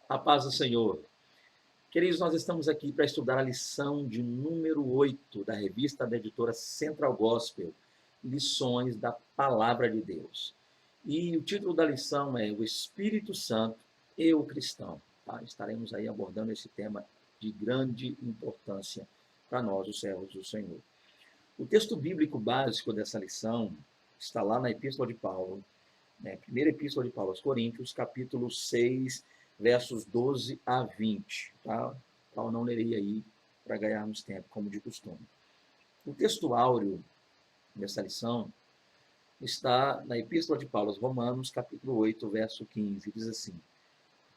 A paz do Senhor. Queridos, nós estamos aqui para estudar a lição de número 8 da revista da editora Central Gospel, Lições da Palavra de Deus. E o título da lição é O Espírito Santo e o Cristão. Tá? Estaremos aí abordando esse tema de grande importância para nós, os servos do Senhor. O texto bíblico básico dessa lição está lá na Epístola de Paulo, né? Primeira Epístola de Paulo aos Coríntios, capítulo 6, versos 12 a 20. Tá? Qual não lerei aí para ganharmos tempo, como de costume. O texto áureo dessa lição está na Epístola de Paulo aos Romanos, capítulo 8, verso 15. Diz assim: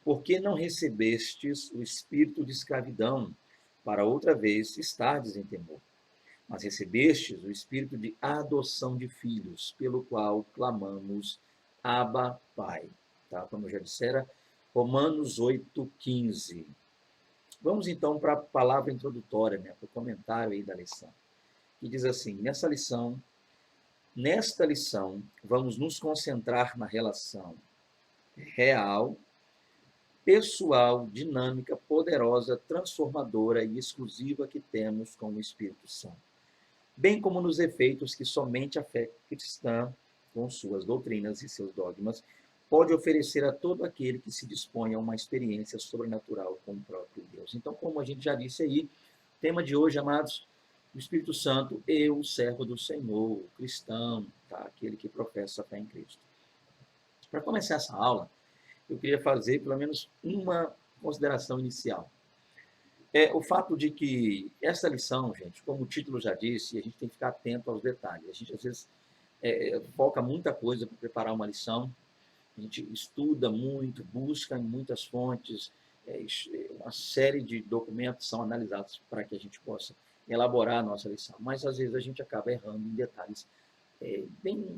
Porque não recebestes o espírito de escravidão, para outra vez estardes em temor, mas recebestes o espírito de adoção de filhos, pelo qual clamamos, Abba, Pai. Tá? Como eu já dissera, Romanos 8,15. Vamos então para a palavra introdutória, né, para o comentário aí da lição, que diz assim: nesta lição, vamos nos concentrar na relação real, pessoal, dinâmica, poderosa, transformadora e exclusiva que temos com o Espírito Santo, bem como nos efeitos que somente a fé cristã, com suas doutrinas e seus dogmas, pode oferecer a todo aquele que se dispõe a uma experiência sobrenatural com o próprio Deus. Então, como a gente já disse aí, o tema de hoje, amados, o Espírito Santo, eu, servo do Senhor, o cristão, tá? Aquele que professa a fé em Cristo. Para começar essa aula, eu queria fazer pelo menos uma consideração inicial. É o fato de que essa lição, gente, como o título já disse, a gente tem que ficar atento aos detalhes. A gente, às vezes, foca muita coisa para preparar uma lição, a gente estuda muito, busca em muitas fontes, uma série de documentos são analisados para que a gente possa elaborar a nossa lição. Mas, às vezes, a gente acaba errando em detalhes bem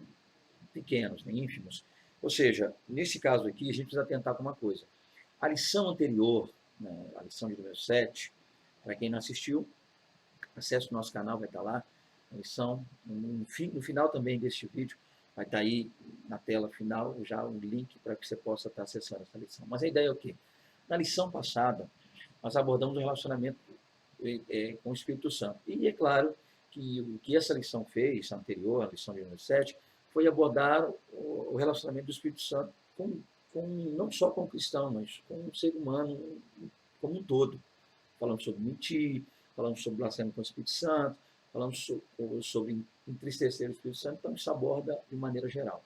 pequenos, né, ínfimos. Ou seja, nesse caso aqui, a gente precisa atentar com uma coisa. A lição anterior, né, a lição de número 7, para quem não assistiu, acesse o nosso canal, vai estar lá, a lição, no final também deste vídeo, vai estar aí na tela final já um link para que você possa estar acessando essa lição. Mas a ideia é o quê? Na lição passada, nós abordamos o relacionamento com o Espírito Santo. E é claro que o que essa lição fez, a anterior, a lição de número 7, foi abordar o relacionamento do Espírito Santo não só com o cristão, mas com o ser humano como um todo. Falamos sobre mentir, falamos sobre blasfêmia com o Espírito Santo, falamos sobre entristecer o Espírito Santo, então isso aborda de maneira geral.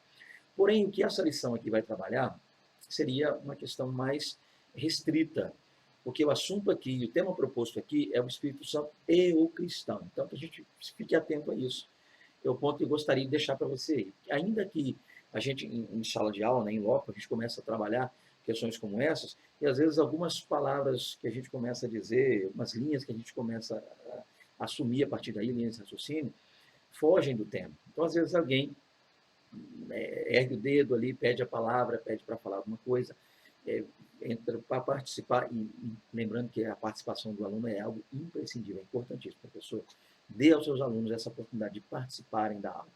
Porém, o que essa lição aqui vai trabalhar seria uma questão mais restrita, porque o assunto aqui, o tema proposto aqui é o Espírito Santo e o cristão. Então, que a gente fique atento a isso. É o ponto que eu gostaria de deixar para você aí. Ainda que a gente, em sala de aula, né, em loco, a gente começa a trabalhar questões como essas, e às vezes algumas palavras que a gente começa a dizer, algumas linhas que a gente começa a assumir a partir daí, linhas de raciocínio, fogem do tema. Então, às vezes, alguém ergue o dedo ali, pede a palavra, pede para falar alguma coisa, entra para participar, e lembrando que a participação do aluno é algo imprescindível, é importantíssimo, professor. Dê aos seus alunos essa oportunidade de participarem da aula.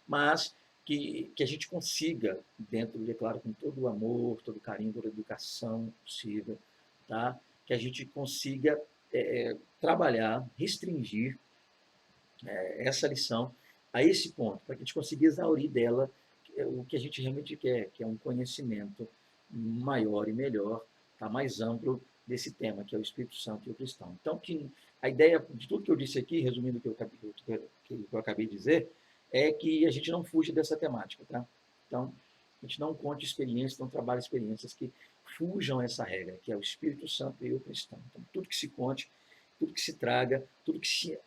Mas que a gente consiga, dentro, de claro, com todo o amor, todo o carinho, toda a educação possível, tá? Que a gente consiga trabalhar, restringir essa lição a esse ponto, para que a gente consiga exaurir dela o que a gente realmente quer, que é um conhecimento maior e melhor, tá, mais amplo desse tema, que é o Espírito Santo e o cristão. Então, que a ideia de tudo que eu disse aqui, resumindo o que eu acabei de dizer, é que a gente não fuja dessa temática. Tá? Então, a gente não conte experiências, não trabalhe experiências que fujam essa regra, que é o Espírito Santo e o cristão. Então, tudo que se conte, tudo que se traga, tudo que se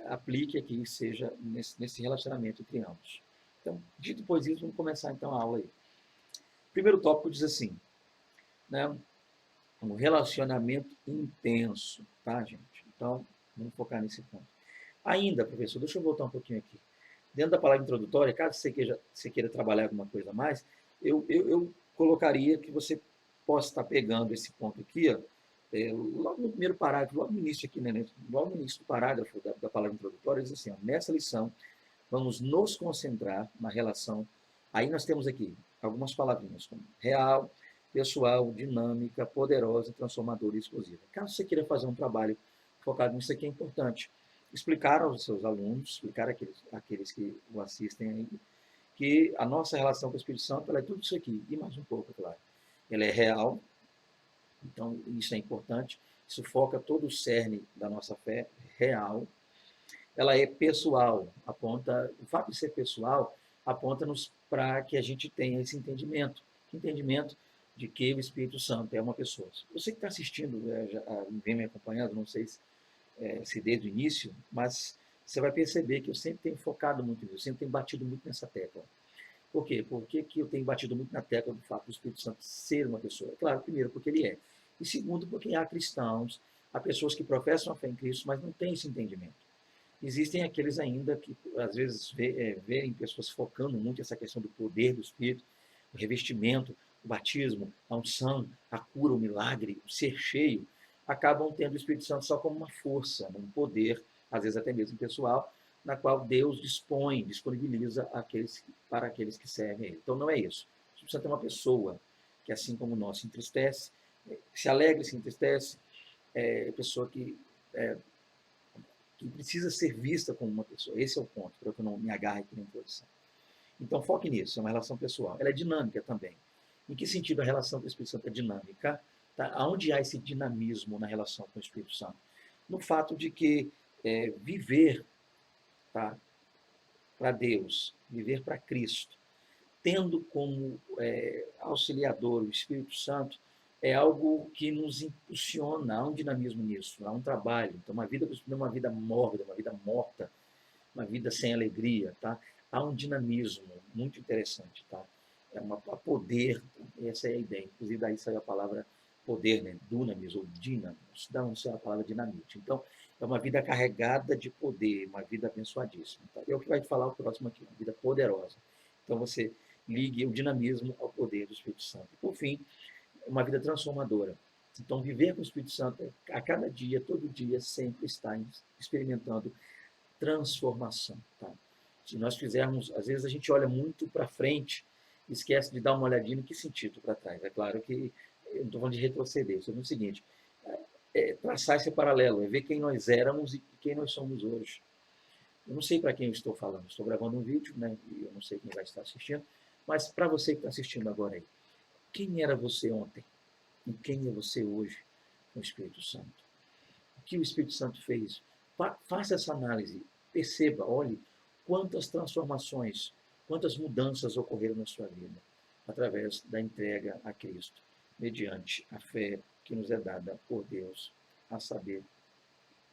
aplique aqui, seja nesse relacionamento entre ambos. Então, dito depois isso, vamos começar então a aula aí. O primeiro tópico diz assim, né, um relacionamento intenso, tá, gente? Então, vamos focar nesse ponto. Ainda, professor, deixa eu voltar um pouquinho aqui. Dentro da palavra introdutória, caso você queira trabalhar alguma coisa a mais, eu colocaria que você possa estar pegando esse ponto aqui, ó, logo no primeiro parágrafo, logo no início aqui, né, logo no início do parágrafo da palavra introdutória, diz assim, ó, nessa lição, vamos nos concentrar na relação, aí nós temos aqui algumas palavrinhas como real, pessoal, dinâmica, poderosa, transformadora e exclusiva. Caso você queira fazer um trabalho focado nisso aqui, é importante explicar aos seus alunos, explicar àqueles que o assistem aí, que a nossa relação com o Espírito Santo ela é tudo isso aqui, e mais um pouco, claro. Ela é real, então isso é importante, isso foca todo o cerne da nossa fé, real. Ela é pessoal, aponta, o fato de ser pessoal aponta-nos para que a gente tenha esse entendimento de que o Espírito Santo é uma pessoa. Você que está assistindo, vem me acompanhando, não sei se desde o início, mas você vai perceber que eu sempre tenho focado muito nisso, eu sempre tenho batido muito nessa tecla. Por quê? Por que eu tenho batido muito na tecla do fato do Espírito Santo ser uma pessoa? Claro, primeiro, porque ele é. E segundo, porque há cristãos, há pessoas que professam a fé em Cristo, mas não têm esse entendimento. Existem aqueles ainda que, às vezes, veem pessoas focando muito essa questão do poder do Espírito, o revestimento, o batismo, a unção, a cura, o milagre, o ser cheio, acabam tendo o Espírito Santo só como uma força, um poder, às vezes até mesmo pessoal, na qual Deus disponibiliza para aqueles que servem a Ele. Então, não é isso. O Espírito Santo é uma pessoa que, assim como nós, se entristece, se alegra e se entristece, é pessoa que precisa ser vista como uma pessoa. Esse é o ponto, para que eu não me agarre aqui na introdução. Então, foque nisso, é uma relação pessoal. Ela é dinâmica também. Em que sentido a relação com o Espírito Santo é dinâmica? Tá? Onde há esse dinamismo na relação com o Espírito Santo? No fato de que viver, tá, para Deus, viver para Cristo, tendo como auxiliador o Espírito Santo, é algo que nos impulsiona, há um dinamismo nisso, há um trabalho. Então, uma vida não é uma vida mórbida, uma vida morta, uma vida sem alegria, tá? Há um dinamismo muito interessante, tá? É uma poder, essa é a ideia. Inclusive daí saiu a palavra poder, né? Dunamis ou dinamis, da onde saiu a palavra dinamite. Então, é uma vida carregada de poder, uma vida abençoadíssima. Tá? É o que vai falar o próximo aqui, uma vida poderosa. Então, você ligue o dinamismo ao poder do Espírito Santo. E, por fim, uma vida transformadora. Então, viver com o Espírito Santo, a cada dia, todo dia, sempre está experimentando transformação. Tá? Se nós fizermos, às vezes a gente olha muito para frente e esquece de dar uma olhadinha em que sentido para trás. É claro que eu não estou falando de retroceder, estou falando o seguinte, traçar esse paralelo, é ver quem nós éramos e quem nós somos hoje. Eu não sei para quem eu estou falando, estou gravando um vídeo, né, e eu não sei quem vai estar assistindo, mas para você que está assistindo agora aí, quem era você ontem e quem é você hoje com o Espírito Santo? O que o Espírito Santo fez? Faça essa análise, perceba, olhe quantas transformações, quantas mudanças ocorreram na sua vida através da entrega a Cristo, mediante a fé que nos é dada por Deus, a saber,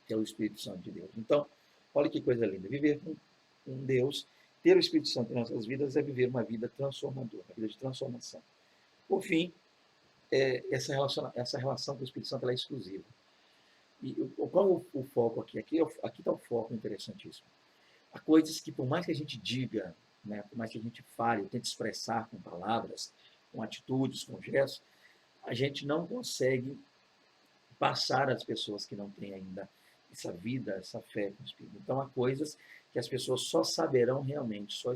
que é o Espírito Santo de Deus. Então, olha que coisa linda, viver com Deus, ter o Espírito Santo em nossas vidas é viver uma vida transformadora, uma vida de transformação. Por fim, essa relação com o Espírito Santo ela é exclusiva. E qual o foco aqui? Aqui está o foco interessantíssimo. Há coisas que, por mais que a gente diga, né, por mais que a gente fale, tente expressar com palavras, com atitudes, com gestos, a gente não consegue passar às pessoas que não têm ainda essa vida, essa fé com o Espírito. Então, há coisas que as pessoas só saberão realmente, só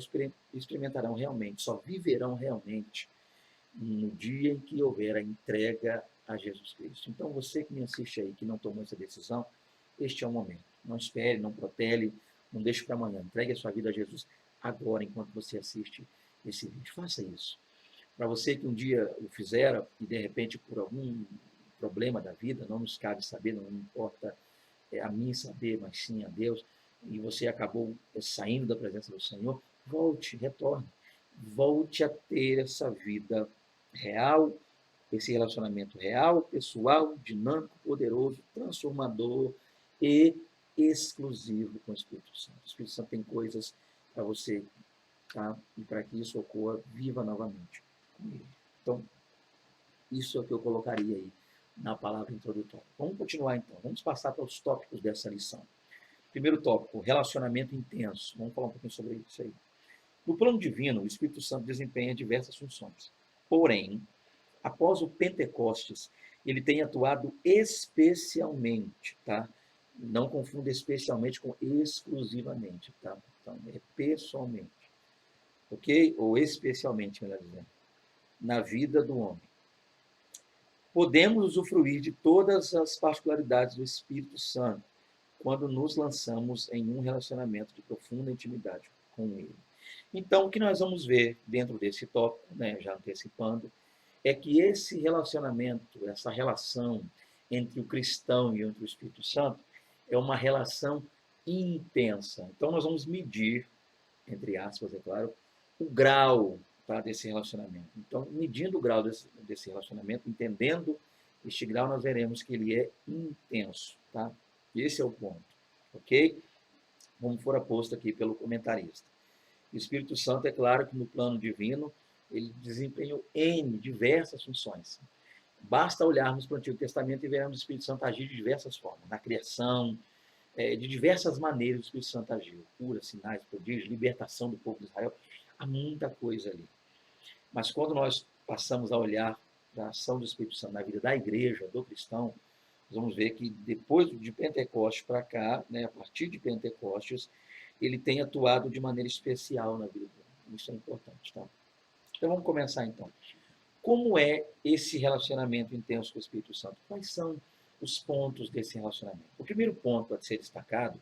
experimentarão realmente, só viverão realmente no dia em que houver a entrega a Jesus Cristo. Então, você que me assiste aí, que não tomou essa decisão, este é o momento. Não espere, não protele, não deixe para amanhã. Entregue a sua vida a Jesus agora, enquanto você assiste esse vídeo. Faça isso. Para você que um dia o fizera e, de repente, por algum problema da vida, não nos cabe saber, não importa a mim saber, mas sim a Deus, e você acabou saindo da presença do Senhor, volte, retorne. Volte a ter essa vida real, esse relacionamento real, pessoal, dinâmico, poderoso, transformador e exclusivo com o Espírito Santo. O Espírito Santo tem coisas para você, tá? E para que isso ocorra, viva novamente com ele. Então, isso é o que eu colocaria aí na palavra introdutória. Vamos continuar então, vamos passar para os tópicos dessa lição. Primeiro tópico, relacionamento intenso. Vamos falar um pouquinho sobre isso aí. No plano divino, o Espírito Santo desempenha diversas funções. Porém, após o Pentecostes, ele tem atuado especialmente, tá? Não confunda especialmente com exclusivamente, tá? Então, é pessoalmente, ok? Ou especialmente, melhor dizendo, na vida do homem. podemos usufruir de todas as particularidades do Espírito Santo quando nos lançamos em um relacionamento de profunda intimidade com Ele. Então, o que nós vamos ver dentro desse tópico, né, já antecipando, é que esse relacionamento, essa relação entre o cristão e entre o Espírito Santo, é uma relação intensa. Então, nós vamos medir, entre aspas, é claro, o grau, tá, desse relacionamento. Então, medindo o grau desse relacionamento, entendendo este grau, nós veremos que ele é intenso. Tá? Esse é o ponto. Ok? Como fora posto aqui pelo comentarista. O Espírito Santo, é claro que no plano divino, ele desempenhou N, diversas funções. Basta olharmos para o Antigo Testamento e vermos o Espírito Santo agir de diversas formas. Na criação, de diversas maneiras o Espírito Santo agiu. Cura, sinais, prodígios, libertação do povo de Israel. Há muita coisa ali. Mas quando nós passamos a olhar para a ação do Espírito Santo na vida da igreja, do cristão, nós vamos ver que depois de Pentecostes para cá, né, a partir de Pentecostes, ele tem atuado de maneira especial na vida dele. Isso é importante. Tá? Então vamos começar então. Como é esse relacionamento intenso com o Espírito Santo? Quais são os pontos desse relacionamento? O primeiro ponto a ser destacado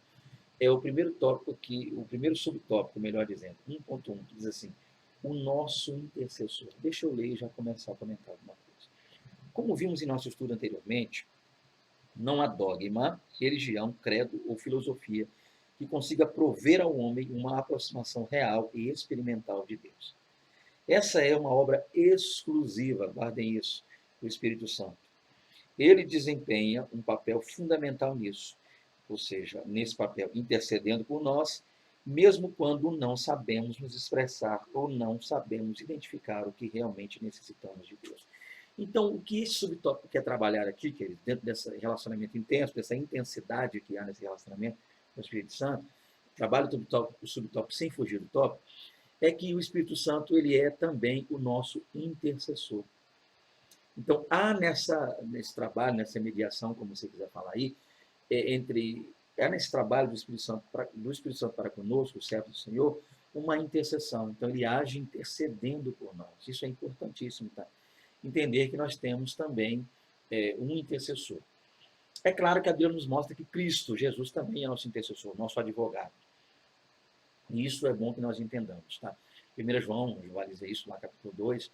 é o primeiro tópico aqui, o primeiro subtópico, melhor dizendo, 1.1, que diz assim, o nosso intercessor. Deixa eu ler e já começar a comentar alguma coisa. Como vimos em nosso estudo anteriormente, não há dogma, religião, credo ou filosofia que consiga prover ao homem uma aproximação real e experimental de Deus. Essa é uma obra exclusiva, guardem isso, do Espírito Santo. Ele desempenha um papel fundamental nisso, ou seja, nesse papel intercedendo por nós, mesmo quando não sabemos nos expressar ou não sabemos identificar o que realmente necessitamos de Deus. Então, o que esse subtópico quer trabalhar aqui, querido, dentro desse relacionamento intenso, dessa intensidade que há nesse relacionamento com o Espírito Santo, trabalho o subtópico sem fugir do tópico, é que o Espírito Santo ele é também o nosso intercessor. Então, há nesse trabalho, nessa mediação, como você quiser falar aí, há nesse trabalho do Espírito Santo para conosco, o servo do Senhor, uma intercessão. Então, ele age intercedendo por nós. Isso é importantíssimo, tá? Entender que nós temos também um intercessor. É claro que a Bíblia nos mostra que Cristo, Jesus, também é nosso intercessor, nosso advogado. E isso é bom que nós entendamos. Tá? 1 João vai dizer isso lá, capítulo 2,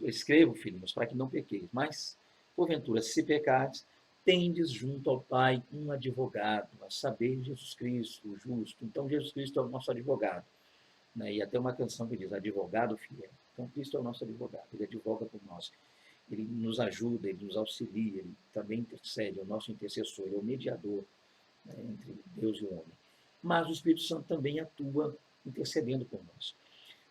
escrevo, filhinhos, para que não pequeis, mas, porventura, se pecares, tendes junto ao Pai um advogado, a saber, Jesus Cristo, o justo. Então, Jesus Cristo é o nosso advogado. Né? E até uma canção que diz, advogado fiel. Então, Cristo é o nosso advogado, ele advoga por nós. Ele nos ajuda, ele nos auxilia, ele também intercede, é o nosso intercessor, ele é o mediador, né, entre Deus e o homem. Mas o Espírito Santo também atua intercedendo por nós.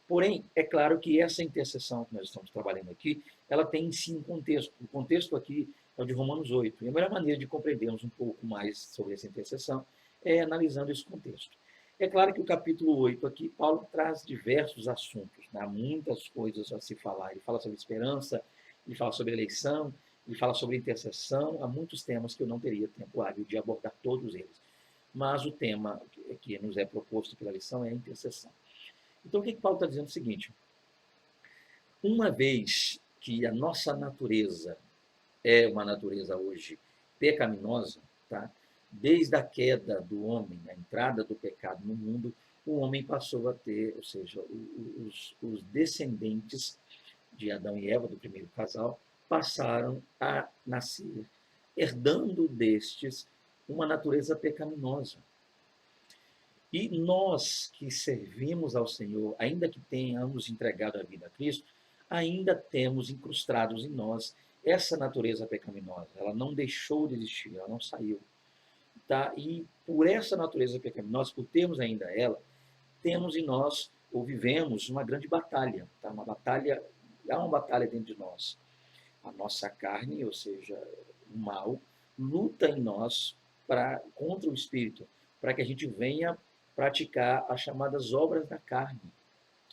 Porém, é claro que essa intercessão que nós estamos trabalhando aqui, ela tem em si um contexto. O contexto aqui é o de Romanos 8. E a melhor maneira de compreendermos um pouco mais sobre essa intercessão é analisando esse contexto. É claro que o capítulo 8 aqui, Paulo traz diversos assuntos, né? Há muitas coisas a se falar. Ele fala sobre esperança, ele fala sobre eleição, ele fala sobre intercessão, há muitos temas que eu não teria tempo hábil de abordar todos eles. Mas o tema que nos é proposto pela lição é a intercessão. Então, o que Paulo está dizendo é o seguinte, uma vez que a nossa natureza é uma natureza hoje pecaminosa, tá? Desde a queda do homem, a entrada do pecado no mundo, o homem passou a ter, ou seja, os descendentes de Adão e Eva, do primeiro casal, passaram a nascer, herdando destes uma natureza pecaminosa. E nós que servimos ao Senhor, ainda que tenhamos entregado a vida a Cristo, ainda temos incrustados em nós essa natureza pecaminosa. Ela não deixou de existir, ela não saiu. Tá? E por essa natureza pecaminosa, por termos ainda ela, temos em nós, ou vivemos, uma grande batalha. Tá? Há uma batalha dentro de nós. A nossa carne, ou seja, o mal, luta em nós contra o Espírito, para que a gente venha praticar as chamadas obras da carne,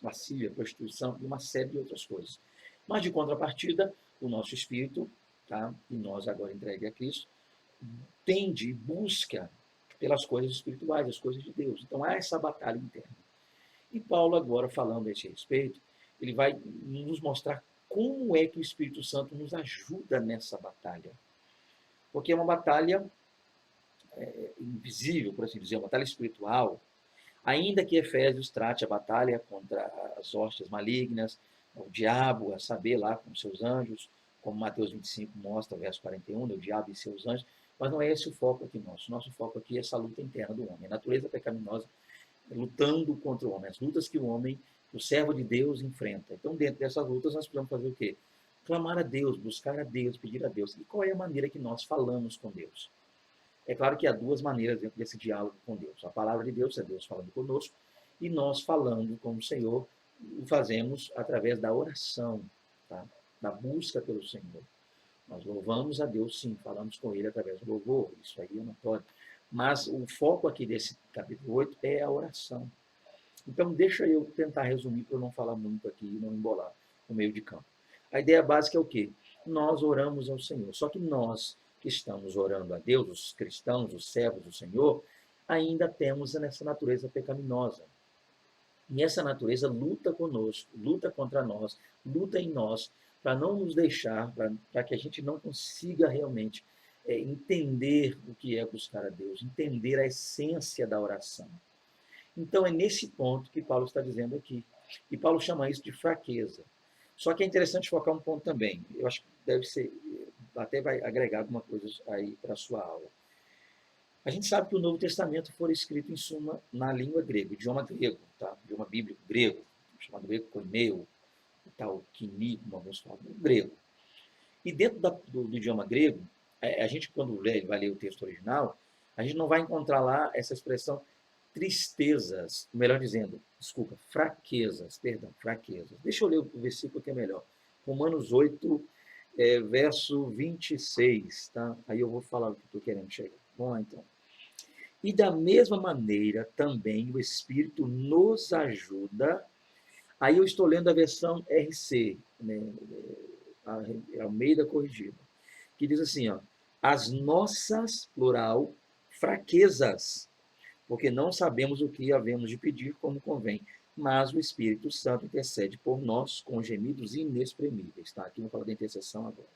lascívia, prostituição e uma série de outras coisas. Mas, de contrapartida, o nosso Espírito, tá? E nós agora entregue a Cristo, tende, busca pelas coisas espirituais, as coisas de Deus. Então, há essa batalha interna. E Paulo, agora, falando a esse respeito, ele vai nos mostrar como é que o Espírito Santo nos ajuda nessa batalha? Porque é uma batalha invisível, por assim dizer, uma batalha espiritual, ainda que Efésios trate a batalha contra as hostes malignas, o diabo, a saber, lá com seus anjos, como Mateus 25 mostra, verso 41, o diabo e seus anjos, mas não é esse o foco aqui nosso. Nosso foco aqui é essa luta interna do homem, a natureza pecaminosa lutando contra o homem, as lutas que o homem, o servo de Deus, enfrenta. Então, dentro dessas lutas, nós precisamos fazer o quê? Clamar a Deus, buscar a Deus, pedir a Deus. E qual é a maneira que nós falamos com Deus? É claro que há duas maneiras dentro desse diálogo com Deus. A palavra de Deus é Deus falando conosco, e nós falando com o Senhor, o fazemos através da oração, tá? Da busca pelo Senhor. Nós louvamos a Deus, sim, falamos com Ele através do louvor, isso aí é notório. Mas o foco aqui desse capítulo 8 é a oração. Então, deixa eu tentar resumir para eu não falar muito aqui e não embolar o meio de campo. A ideia básica é o quê? Nós oramos ao Senhor. Só que nós que estamos orando a Deus, os cristãos, os servos do Senhor, ainda temos essa natureza pecaminosa. E essa natureza luta conosco, luta contra nós, luta em nós, para não nos deixar, para que a gente não consiga realmente entender o que é buscar a Deus, entender a essência da oração. Então, é nesse ponto que Paulo está dizendo aqui. E Paulo chama isso de fraqueza. Só que é interessante focar um ponto também. Eu acho que deve ser, até vai agregar alguma coisa aí para a sua aula. A gente sabe que o Novo Testamento foi escrito, em suma, na língua grega, idioma grego, tá? Idioma bíblico grego, chamado grego koineo, tal, kini, como alguns falam, grego. E dentro do idioma grego, a gente, quando vai ler o texto original, a gente não vai encontrar lá essa expressão tristezas, melhor dizendo, desculpa, fraquezas, perdão, fraquezas. Deixa eu ler o versículo que é melhor. Romanos 8, verso 26, tá? Aí eu vou falar o que estou querendo chegar. Vamos lá, então. E da mesma maneira, também o Espírito nos ajuda. Aí eu estou lendo a versão RC, né, a Almeida Corrigida, que diz assim, ó, as nossas, plural, fraquezas, porque não sabemos o que havemos de pedir como convém, mas o Espírito Santo intercede por nós com gemidos inexprimíveis. Tá? Aqui vamos falar da intercessão agora.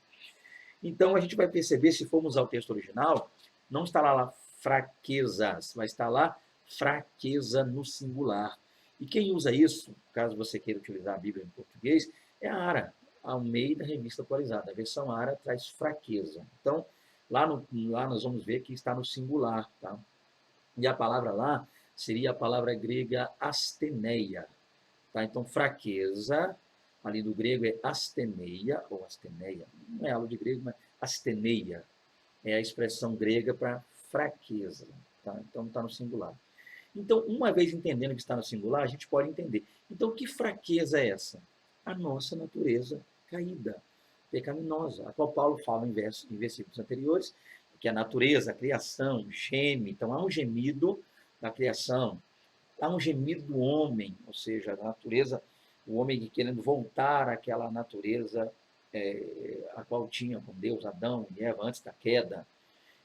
Então, a gente vai perceber, se formos ao texto original, não estará lá fraquezas, vai estar lá fraqueza no singular. E quem usa isso, caso você queira utilizar a Bíblia em português, é a ARA, Almeida Revista Atualizada. A versão ARA traz fraqueza. Então, lá nós vamos ver que está no singular, tá? E a palavra lá seria a palavra grega asteneia. Tá? Então, fraqueza, ali do grego é asteneia, ou asteneia, não é aula de grego, mas asteneia é a expressão grega para fraqueza. Tá? Então, está no singular. Então, uma vez entendendo que está no singular, a gente pode entender. Então, que fraqueza é essa? A nossa natureza caída, pecaminosa, a qual Paulo fala em versículos anteriores, que a natureza, a criação, geme. Então, há um gemido da criação, há um gemido do homem, ou seja, a natureza, o homem querendo voltar àquela natureza a qual tinha com Deus, Adão e Eva, antes da queda.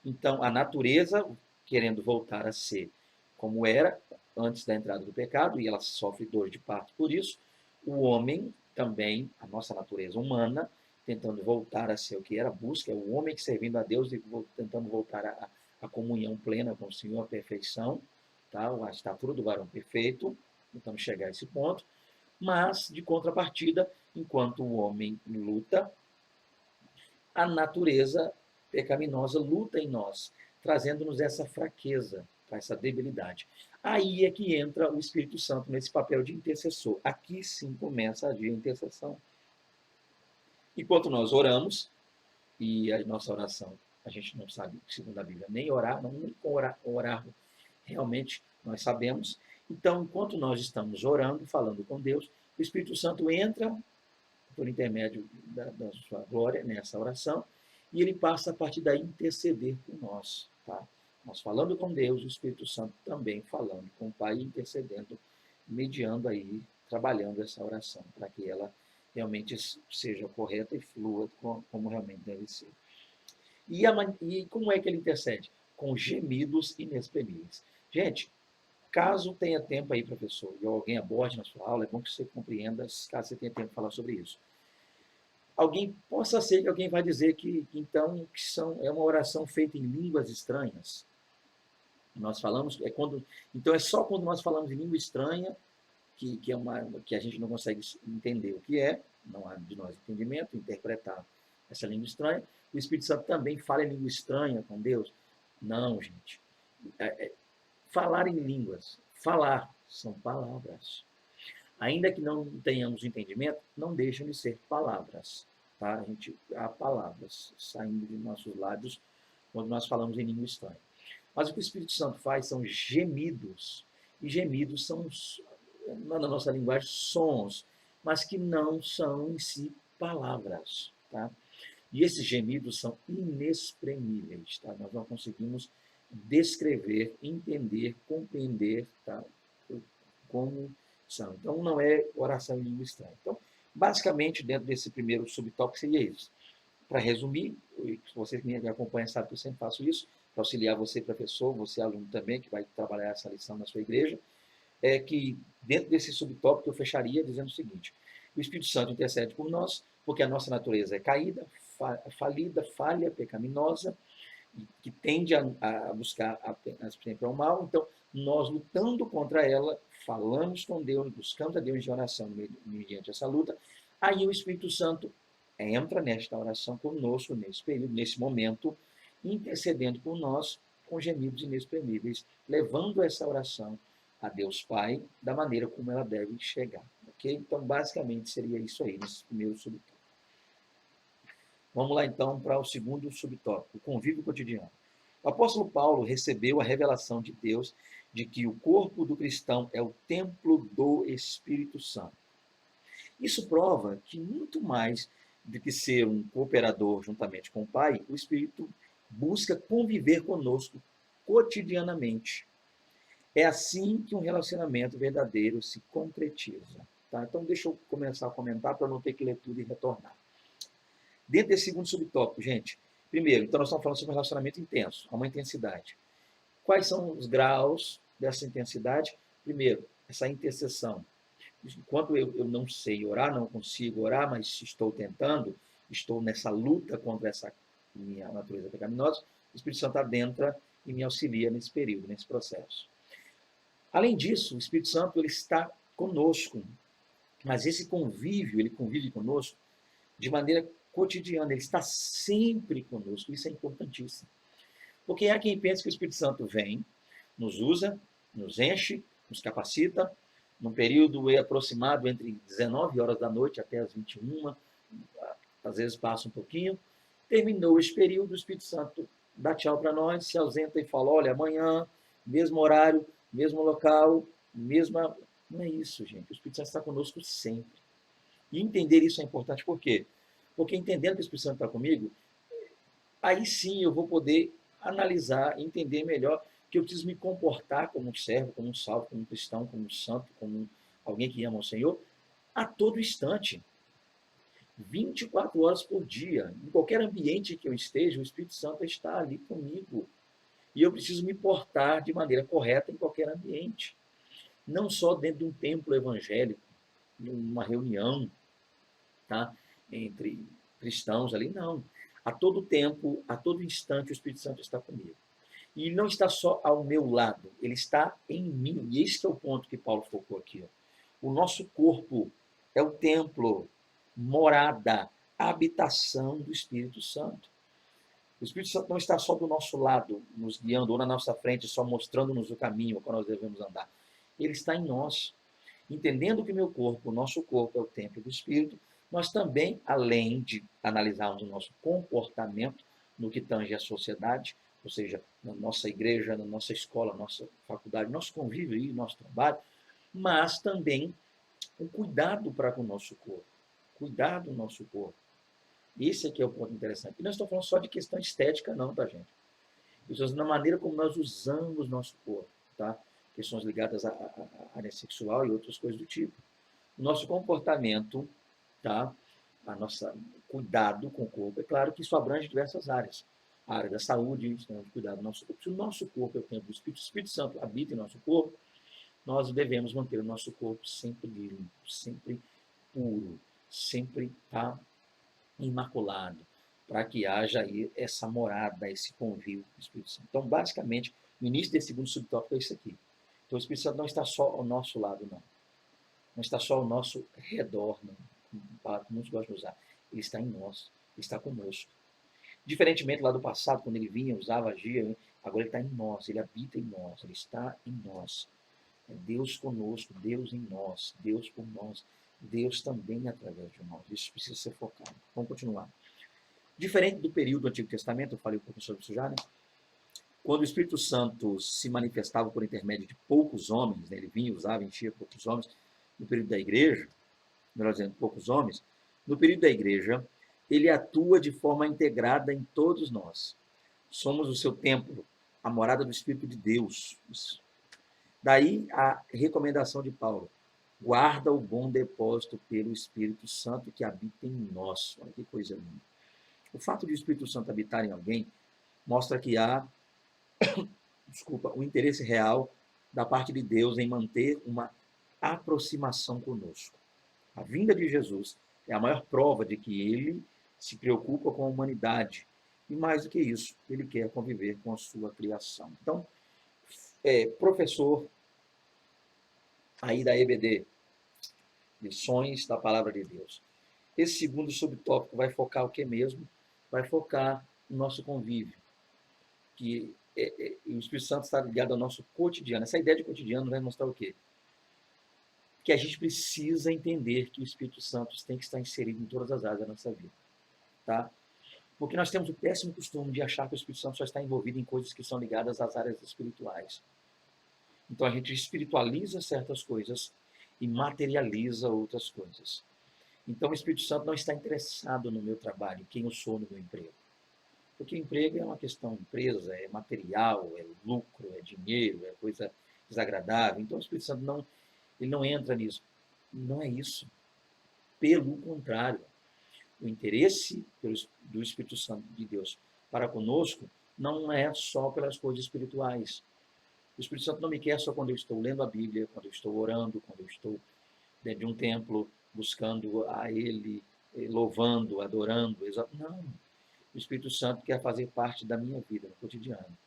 Então, a natureza querendo voltar a ser como era antes da entrada do pecado, e ela sofre dor de parto por isso. O homem também, a nossa natureza humana, tentando voltar a ser o que era, busca, é o homem servindo a Deus e tentando voltar à comunhão plena com o Senhor, a perfeição, tá? A estatura do varão perfeito, tentando chegar a esse ponto, mas, de contrapartida, enquanto o homem luta, a natureza pecaminosa luta em nós, trazendo-nos essa fraqueza, essa debilidade. Aí é que entra o Espírito Santo nesse papel de intercessor. Aqui sim começa a agir a intercessão. Enquanto nós oramos, e a nossa oração, a gente não sabe, segundo a Bíblia, nem orar, não nem orar realmente nós sabemos. Então, enquanto nós estamos orando, falando com Deus, o Espírito Santo entra por intermédio da sua glória nessa oração, e ele passa a partir daí interceder por nós. Tá? Nós falando com Deus, o Espírito Santo também falando com o Pai, intercedendo, mediando aí, trabalhando essa oração, para que ela realmente seja correta e flua como realmente deve ser. E como é que ele intercede? Com gemidos inexprimíveis. Gente, caso tenha tempo aí, professor, e alguém aborde na sua aula, é bom que você compreenda, caso você tenha tempo de falar sobre isso. Alguém possa ser que alguém vai dizer que então é uma oração feita em línguas estranhas. Nós falamos então é só quando nós falamos em língua estranha que a gente não consegue entender o que é, não há de nós entendimento, interpretar essa língua estranha. O Espírito Santo também fala em língua estranha com Deus? Não, gente. Falar em línguas, falar são palavras. Ainda que não tenhamos entendimento, não deixam de ser palavras. Tá? Há palavras saindo de nossos lábios quando nós falamos em língua estranha. Mas o que o Espírito Santo faz são gemidos. E gemidos são, na nossa linguagem, sons, mas que não são em si palavras. Tá? E esses gemidos são inexprimíveis. Tá? Nós não conseguimos descrever, entender, compreender, tá? Como são. Então, não é oração em língua estranha. Então, basicamente, dentro desse primeiro subtópico, seria isso. Para resumir, se você me acompanha sabe que eu sempre faço isso, para auxiliar você, professor, você, aluno também, que vai trabalhar essa lição na sua igreja, é que dentro desse subtópico eu fecharia dizendo o seguinte: o Espírito Santo intercede por nós, porque a nossa natureza é caída, falida, falha, pecaminosa, que tende a buscar sempre ao mal. Então, nós lutando contra ela, falamos com Deus, buscamos a Deus de oração mediante essa luta, aí o Espírito Santo entra nesta oração conosco, nesse período, nesse momento, intercedendo por nós com gemidos inexprimíveis, levando essa oração a Deus Pai da maneira como ela deve chegar. Ok? Então, basicamente, seria isso aí, nesse primeiro subtópico. Vamos lá, então, para o segundo subtópico, o convívio cotidiano. O apóstolo Paulo recebeu a revelação de Deus de que o corpo do cristão é o templo do Espírito Santo. Isso prova que muito mais do que ser um cooperador juntamente com o Pai, o Espírito busca conviver conosco cotidianamente. É assim que um relacionamento verdadeiro se concretiza. Tá? Então, deixa eu começar a comentar para não ter que ler tudo e retornar. Dentro desse segundo subtópico, gente, primeiro, então nós estamos falando sobre um relacionamento intenso, há uma intensidade. Quais são os graus dessa intensidade? Primeiro, essa intercessão. Enquanto eu não sei orar, não consigo orar, mas estou tentando, estou nessa luta contra essa minha natureza pecaminosa, o Espírito Santo adentra e me auxilia nesse período, nesse processo. Além disso, o Espírito Santo ele está conosco, mas esse convívio, ele convive conosco de maneira cotidiana, ele está sempre conosco, isso é importantíssimo. Porque há quem pense que o Espírito Santo vem, nos usa, nos enche, nos capacita, num período aproximado entre 19 horas da noite até as 21, às vezes passa um pouquinho. Terminou esse período, o Espírito Santo dá tchau para nós, se ausenta e fala: olha, amanhã, mesmo horário, mesmo local, mesma. Não é isso, gente. O Espírito Santo está conosco sempre. E entender isso é importante, por quê? Porque entendendo que o Espírito Santo está comigo, aí sim eu vou poder analisar, entender melhor que eu preciso me comportar como um servo, como um salvo, como um cristão, como um santo, como alguém que ama o Senhor, a todo instante. 24 horas por dia. Em qualquer ambiente que eu esteja, o Espírito Santo está ali comigo. E eu preciso me portar de maneira correta em qualquer ambiente. Não só dentro de um templo evangélico, numa reunião, tá? Entre cristãos ali, não. A todo tempo, a todo instante, o Espírito Santo está comigo. E ele não está só ao meu lado, ele está em mim. E esse é o ponto que Paulo focou aqui. Ó. O nosso corpo é o templo, morada, habitação do Espírito Santo. O Espírito Santo não está só do nosso lado, nos guiando, ou na nossa frente, só mostrando-nos o caminho para nós devemos andar. Ele está em nós. Entendendo que meu corpo, o nosso corpo é o templo do Espírito, nós também, além de analisarmos o nosso comportamento no que tange à sociedade, ou seja, na nossa igreja, na nossa escola, nossa faculdade, nosso convívio e nosso trabalho, mas também o cuidado para com o nosso corpo. Cuidar do nosso corpo. Esse aqui é o ponto interessante. E não estou falando só de questão estética, não, tá, gente? Estou falando da maneira como nós usamos nosso corpo, tá? Questões ligadas à área sexual e outras coisas do tipo. O nosso comportamento, tá? A nossa cuidado com o corpo, é claro que isso abrange diversas áreas. A área da saúde, de cuidar do nosso corpo. Se o nosso corpo é o templo do Espírito, o Espírito Santo habita em nosso corpo, nós devemos manter o nosso corpo sempre limpo, sempre puro, sempre, tá? imaculado, para que haja aí essa morada, esse convívio com o Espírito Santo. Então, basicamente, o início desse segundo subtópico é isso aqui. Então, o Espírito Santo não está só ao nosso lado, não. Não está só ao nosso redor, não. Como muitos gostam de usar. Ele está em nós, ele está conosco. Diferentemente lá do passado, quando ele vinha, usava, agia, agora ele está em nós, ele habita em nós, ele está em nós. É Deus conosco, Deus em nós, Deus por nós, Deus também através de nós. Isso precisa ser focado. Vamos continuar. Diferente do período do Antigo Testamento, eu falei um pouco sobre isso já, né? Quando o Espírito Santo se manifestava por intermédio de poucos homens, né? Ele vinha, usava, enchia poucos homens, no período da igreja, melhor dizendo, poucos homens, no período da igreja, ele atua de forma integrada em todos nós. Somos o seu templo, a morada do Espírito de Deus. Daí a recomendação de Paulo: guarda o bom depósito pelo Espírito Santo que habita em nós. Olha que coisa linda. O fato de o Espírito Santo habitar em alguém mostra que há, um interesse real da parte de Deus em manter uma aproximação conosco. A vinda de Jesus é a maior prova de que ele se preocupa com a humanidade. E mais do que isso, ele quer conviver com a sua criação. Então, professor aí da EBD, Lições da Palavra de Deus. Esse segundo subtópico vai focar o que mesmo? Vai focar no nosso convívio, que o Espírito Santo está ligado ao nosso cotidiano. Essa ideia de cotidiano vai mostrar o quê? Que a gente precisa entender que o Espírito Santo tem que estar inserido em todas as áreas da nossa vida, tá? Porque nós temos o péssimo costume de achar que o Espírito Santo só está envolvido em coisas que são ligadas às áreas espirituais. Então a gente espiritualiza certas coisas e materializa outras coisas. Então o Espírito Santo não está interessado no meu trabalho, quem eu sou no meu emprego. Porque emprego é uma questão de empresa, é material, é lucro, é dinheiro, é coisa desagradável. Então o Espírito Santo ele não entra nisso. Não é isso. Pelo contrário, o interesse do Espírito Santo de Deus para conosco não é só pelas coisas espirituais. O Espírito Santo não me quer só quando eu estou lendo a Bíblia, quando eu estou orando, quando eu estou dentro de um templo buscando a Ele, louvando, adorando. Não. O Espírito Santo quer fazer parte da minha vida, no cotidiano.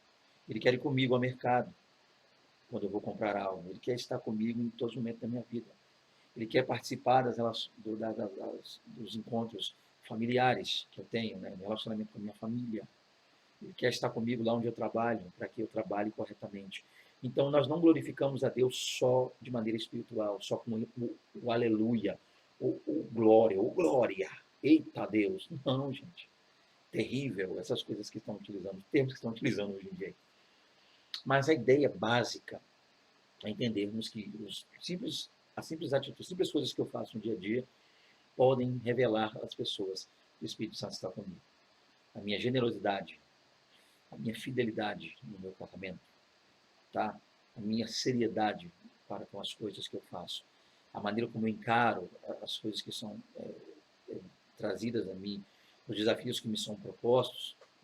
Ele quer ir comigo ao mercado, quando eu vou comprar algo. Ele quer estar comigo em todos os momentos da minha vida. Ele quer participar dos encontros familiares que eu tenho, né? Relacionamento com a minha família. Ele quer estar comigo lá onde eu trabalho, para que eu trabalhe corretamente. Então, nós não glorificamos a Deus só de maneira espiritual, só com o aleluia, o glória, o glória. Eita Deus! Não, gente. Terrível essas coisas que estão utilizando, termos que estão utilizando hoje em dia. Mas a ideia básica é entendermos que as simples atitudes, as simples coisas que eu faço no dia a dia podem revelar às pessoas que o Espírito Santo está comigo. A minha generosidade, a minha fidelidade no meu casamento, tá? A minha seriedade para com as coisas que eu faço, a maneira como eu encaro as coisas que são trazidas a mim, os desafios que me são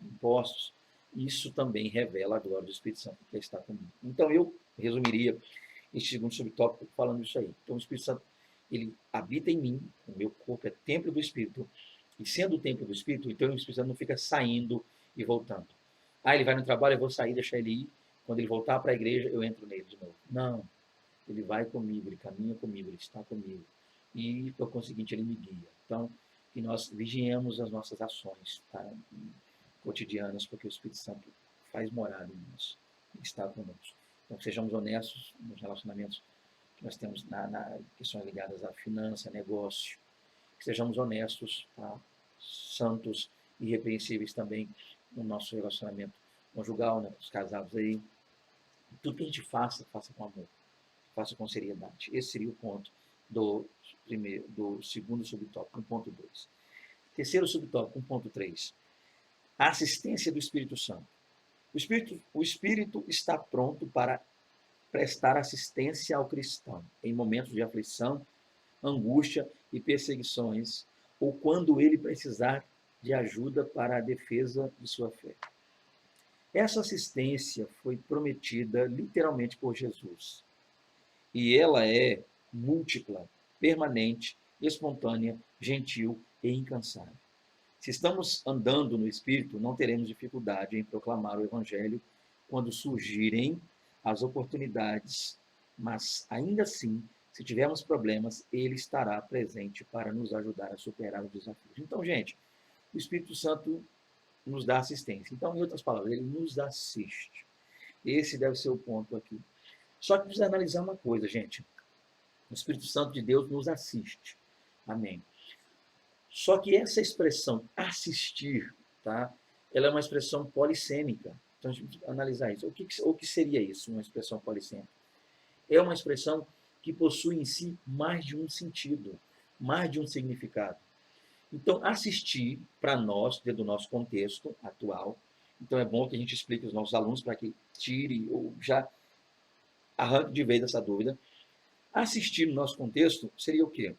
impostos, isso também revela a glória do Espírito Santo que está comigo. Então eu resumiria este segundo subtópico falando isso aí. Então o Espírito Santo, ele habita em mim, o meu corpo é templo do Espírito, e sendo o templo do Espírito, então o Espírito Santo não fica saindo e voltando. Ele vai no trabalho, eu vou sair, deixar ele ir, quando ele voltar para a igreja, eu entro nele de novo. Não, ele vai comigo, ele caminha comigo, ele está comigo. E, por conseguinte, ele me guia. Então, que nós vigiemos as nossas ações, tá? Cotidianas, porque o Espírito Santo faz morada em nós, ele está conosco. Então, sejamos honestos nos relacionamentos que nós temos na questões ligadas à finança, negócio. Que sejamos honestos, tá? Santos, irrepreensíveis também no nosso relacionamento conjugal, né? Os casados aí. Tudo que a gente faça, faça com amor, faça com seriedade. Esse seria o ponto do segundo subtópico, 1.2. Terceiro subtópico, 1.3. A assistência do Espírito Santo. O Espírito está pronto para prestar assistência ao cristão em momentos de aflição, angústia e perseguições, ou quando ele precisar de ajuda para a defesa de sua fé. Essa assistência foi prometida literalmente por Jesus. E ela é múltipla, permanente, espontânea, gentil e incansável. Se estamos andando no Espírito, não teremos dificuldade em proclamar o Evangelho quando surgirem as oportunidades, mas ainda assim, se tivermos problemas, ele estará presente para nos ajudar a superar os desafios. Então, gente, o Espírito Santo nos dá assistência. Então, em outras palavras, ele nos assiste. Esse deve ser o ponto aqui. Só que precisa analisar uma coisa, gente. O Espírito Santo de Deus nos assiste. Amém. Só que essa expressão assistir, tá? Ela é uma expressão polissêmica. Então a gente precisa analisar isso. O que seria isso, uma expressão polissêmica? É uma expressão que possui em si mais de um sentido, mais de um significado. Então, assistir, para nós, dentro do nosso contexto atual, então é bom que a gente explique aos nossos alunos para que tire ou já arranque de vez essa dúvida. Assistir no nosso contexto seria o quê?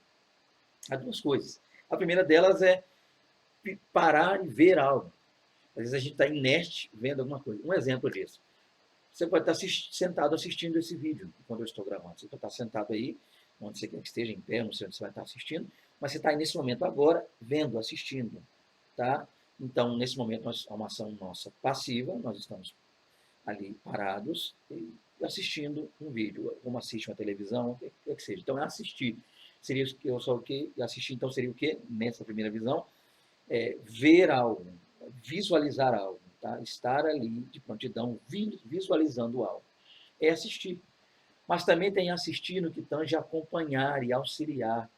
Há duas coisas. A primeira delas é parar e ver algo. Às vezes a gente está inerte vendo alguma coisa. Um exemplo disso. Você pode estar sentado assistindo esse vídeo quando eu estou gravando. Você pode estar sentado aí, onde você quer que esteja, em pé, não sei onde você vai estar assistindo, mas você está aí nesse momento agora, vendo, assistindo. Tá? Então, nesse momento, é uma ação nossa passiva, nós estamos ali parados e assistindo um vídeo, como assiste uma televisão, o que seja. Então, é assistir. Seria só o quê? Assistir, então, seria o quê? Nessa primeira visão, ver algo, visualizar algo, tá? Estar ali de prontidão, visualizando algo. É assistir. Mas também tem assistir no que tange acompanhar e auxiliar.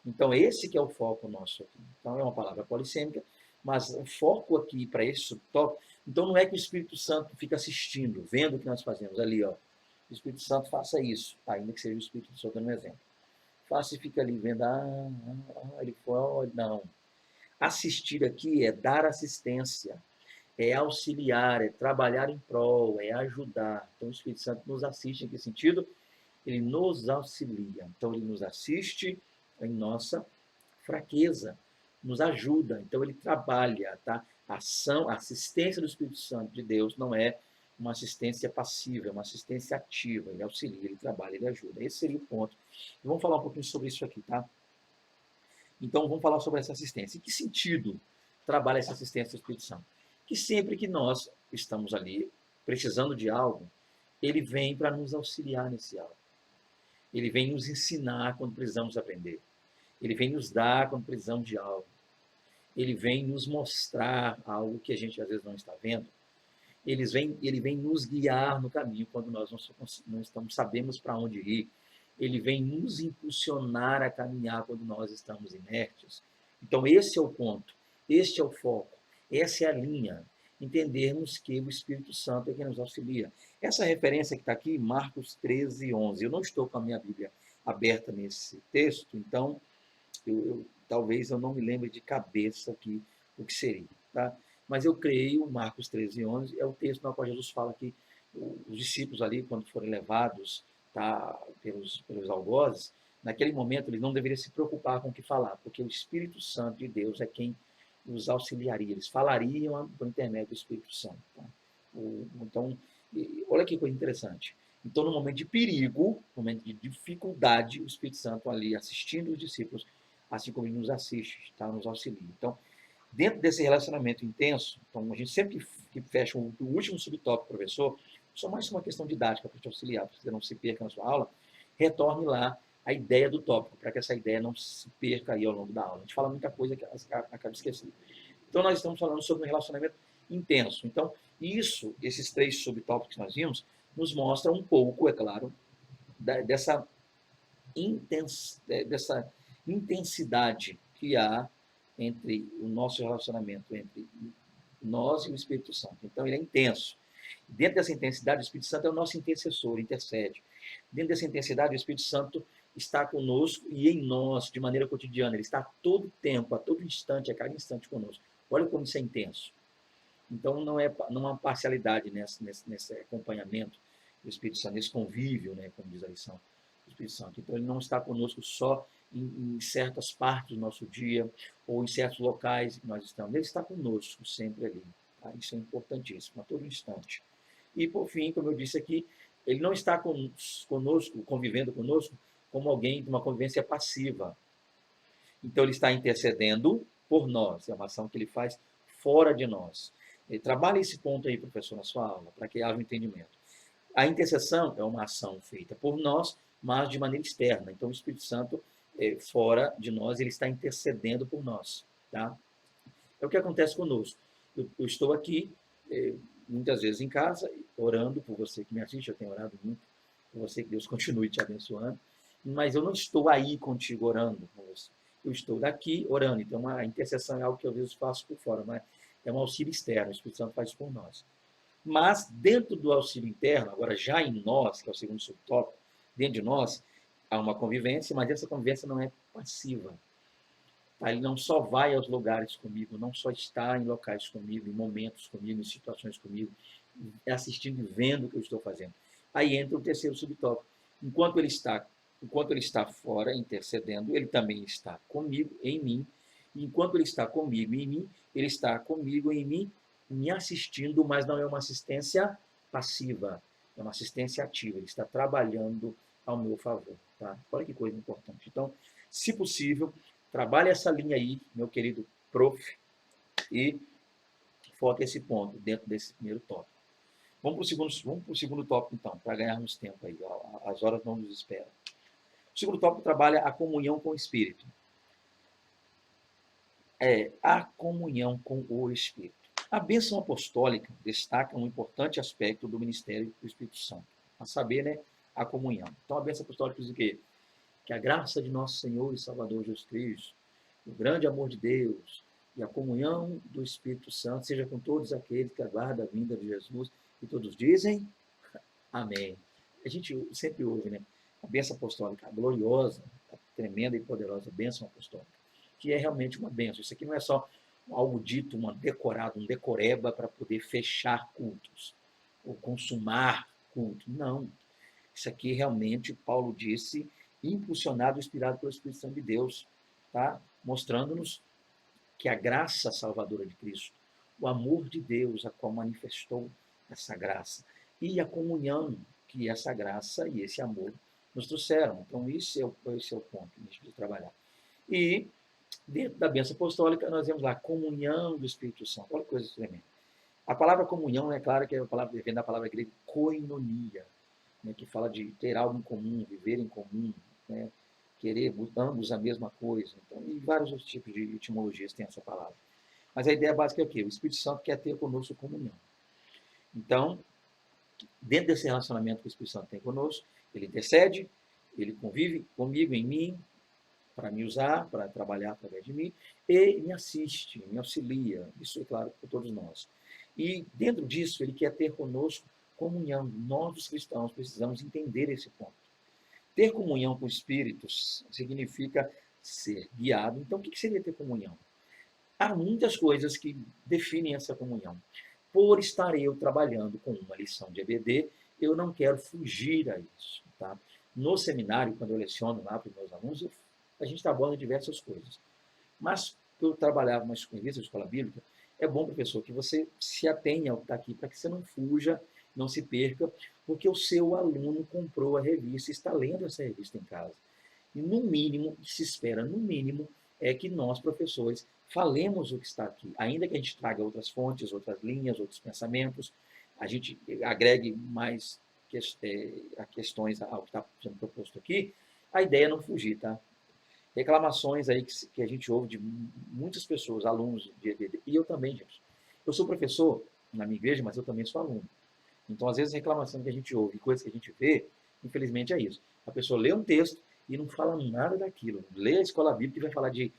Então, esse que é o foco nosso aqui. Então, é uma palavra polissêmica, mas o foco aqui para esse subtópico, então não é que o Espírito Santo fica assistindo, vendo o que nós fazemos ali, ó. O Espírito Santo faça isso, ainda que seja o Espírito Santo dando um exemplo. Faça e fica ali vendo, ele foi, não. Assistir aqui é dar assistência, é auxiliar, é trabalhar em prol, é ajudar. Então, o Espírito Santo nos assiste em que sentido? Ele nos auxilia. Então, ele nos assiste em nossa fraqueza, nos ajuda. Então, ele trabalha, tá? A ação, a assistência do Espírito Santo de Deus não é uma assistência passiva, é uma assistência ativa. Ele auxilia, ele trabalha, ele ajuda. Esse seria o ponto. E vamos falar um pouquinho sobre isso aqui, tá? Então, vamos falar sobre essa assistência. Em que sentido trabalha essa assistência do Espírito Santo? Que sempre que nós estamos ali precisando de algo, ele vem para nos auxiliar nesse algo. Ele vem nos ensinar quando precisamos aprender. Ele vem nos dar quando precisamos de algo. Ele vem nos mostrar algo que a gente às vezes não está vendo. Ele vem nos guiar no caminho quando nós não sabemos para onde ir. Ele vem nos impulsionar a caminhar quando nós estamos inertes. Então, esse é o ponto, este é o foco, essa é a linha. Entendermos que o Espírito Santo é quem nos auxilia. Essa referência que está aqui, Marcos 13, 11. Eu não estou com a minha Bíblia aberta nesse texto, então talvez eu não me lembre de cabeça aqui o que seria. Tá? Mas eu creio, Marcos 13, 11, é o texto no qual Jesus fala que os discípulos ali, quando forem levados, tá, pelos algozes, naquele momento eles não deveriam se preocupar com o que falar, porque o Espírito Santo de Deus é quem os auxiliaria, eles falariam por intermédio do Espírito Santo. Tá? Então, olha que coisa interessante. Então, no momento de perigo, no momento de dificuldade, o Espírito Santo ali assistindo os discípulos, assim como ele nos assiste, tá? Nos auxilia. Então, dentro desse relacionamento intenso, então a gente sempre que fecha o último subtópico, professor, só mais uma questão didática para te auxiliar, para que você não se perca na sua aula, retorne lá a ideia do tópico, para que essa ideia não se perca aí ao longo da aula. A gente fala muita coisa que acaba esquecendo. Então, nós estamos falando sobre um relacionamento intenso. Então, esses três subtópicos que nós vimos, nos mostram um pouco, é claro, dessa intensidade que há entre o nosso relacionamento, entre nós e o Espírito Santo. Então, ele é intenso. Dentro dessa intensidade, o Espírito Santo é o nosso intercessor, intercede. Dentro dessa intensidade, o Espírito Santo está conosco e em nós, de maneira cotidiana. Ele está a todo tempo, a todo instante, a cada instante conosco. Olha como isso é intenso. Então, não há parcialidade nesse acompanhamento do Espírito Santo, nesse convívio, né, como diz a lição do Espírito Santo. Então, ele não está conosco só em certas partes do nosso dia ou em certos locais que nós estamos. Ele está conosco sempre ali. Tá? Isso é importantíssimo, a todo instante. E, por fim, como eu disse aqui, ele não está conosco, convivendo conosco, como alguém de uma convivência passiva. Então, ele está intercedendo, por nós, é uma ação que ele faz fora de nós. Trabalhe esse ponto aí, professor, na sua aula, para que haja um entendimento. A intercessão é uma ação feita por nós, mas de maneira externa. Então, o Espírito Santo, fora de nós, ele está intercedendo por nós. Tá? É o que acontece conosco. Eu estou aqui, muitas vezes em casa, orando por você que me assiste, eu tenho orado muito por você, que Deus continue te abençoando, mas eu não estou aí contigo orando com você. Eu estou daqui orando. Então, a intercessão é algo que eu às vezes faço por fora, mas é um auxílio externo, o Espírito Santo faz por nós. Mas, dentro do auxílio interno, agora já em nós, que é o segundo subtópico, dentro de nós, há uma convivência, mas essa convivência não é passiva. Tá? Ele não só vai aos lugares comigo, não só está em locais comigo, em momentos comigo, em situações comigo, assistindo e vendo o que eu estou fazendo. Aí entra o terceiro subtópico. Enquanto ele está fora, intercedendo, ele também está comigo, em mim. E enquanto ele está comigo em mim, ele está comigo em mim, me assistindo, mas não é uma assistência passiva, é uma assistência ativa. Ele está trabalhando ao meu favor. Tá? Olha que coisa importante. Então, se possível, trabalhe essa linha aí, meu querido prof, e foque esse ponto dentro desse primeiro tópico. Vamos para o segundo tópico, então, para ganharmos tempo aí. As horas não nos esperam. O segundo tópico trabalha a comunhão com o Espírito. A comunhão com o Espírito. A bênção apostólica destaca um importante aspecto do ministério do Espírito Santo, a saber, né, a comunhão. Então, a bênção apostólica diz o quê? Que a graça de nosso Senhor e Salvador Jesus Cristo, o grande amor de Deus e a comunhão do Espírito Santo seja com todos aqueles que aguardam a vinda de Jesus. E todos dizem amém. A gente sempre ouve, né? A bênção apostólica, a gloriosa, a tremenda e poderosa bênção apostólica, que é realmente uma bênção. Isso aqui não é só algo dito, um decorado, um decoreba para poder fechar cultos ou consumar culto. Não. Isso aqui realmente, Paulo disse, impulsionado, inspirado pelo Espírito Santo de Deus, tá? Mostrando-nos que a graça salvadora de Cristo, o amor de Deus, a qual manifestou essa graça, e a comunhão que essa graça e esse amor nos trouxeram. Então, esse é o ponto que a gente precisa trabalhar. E, dentro da bênção apostólica, nós vemos lá a comunhão do Espírito Santo. Olha que coisa tremenda. A palavra comunhão é claro que vem da palavra grega koinonia, né, que fala de ter algo em comum, viver em comum, né, querer ambos a mesma coisa. Então, e vários outros tipos de etimologias têm essa palavra. Mas a ideia básica é o quê? O Espírito Santo quer ter conosco comunhão. Então, dentro desse relacionamento que o Espírito Santo tem conosco, ele intercede, ele convive comigo, em mim, para me usar, para trabalhar através de mim, e me assiste, me auxilia. Isso é claro por todos nós. E dentro disso, ele quer ter conosco comunhão. Nós, os cristãos, precisamos entender esse ponto. Ter comunhão com espíritos significa ser guiado. Então, o que seria ter comunhão? Há muitas coisas que definem essa comunhão. Por estar eu trabalhando com uma lição de EBD, eu não quero fugir a isso. Tá? No seminário, quando eu leciono lá para os meus alunos, a gente aborda diversas coisas. Mas, por eu trabalhar mais com revista de escola bíblica, é bom, professor, que você se atenha ao que está aqui, para que você não fuja, não se perca, porque o seu aluno comprou a revista e está lendo essa revista em casa. E, no mínimo, se espera, no mínimo, é que nós, professores, falemos o que está aqui. Ainda que a gente traga outras fontes, outras linhas, outros pensamentos, a gente agregue mais questões ao que está sendo proposto aqui, a ideia é não fugir, tá? Reclamações aí que a gente ouve de muitas pessoas, alunos de EBD, e eu também, gente. Eu sou professor na minha igreja, mas eu também sou aluno. Então, às vezes, a reclamação que a gente ouve, coisas que a gente vê, infelizmente é isso. A pessoa lê um texto e não fala nada daquilo. Lê a escola bíblica e vai falar de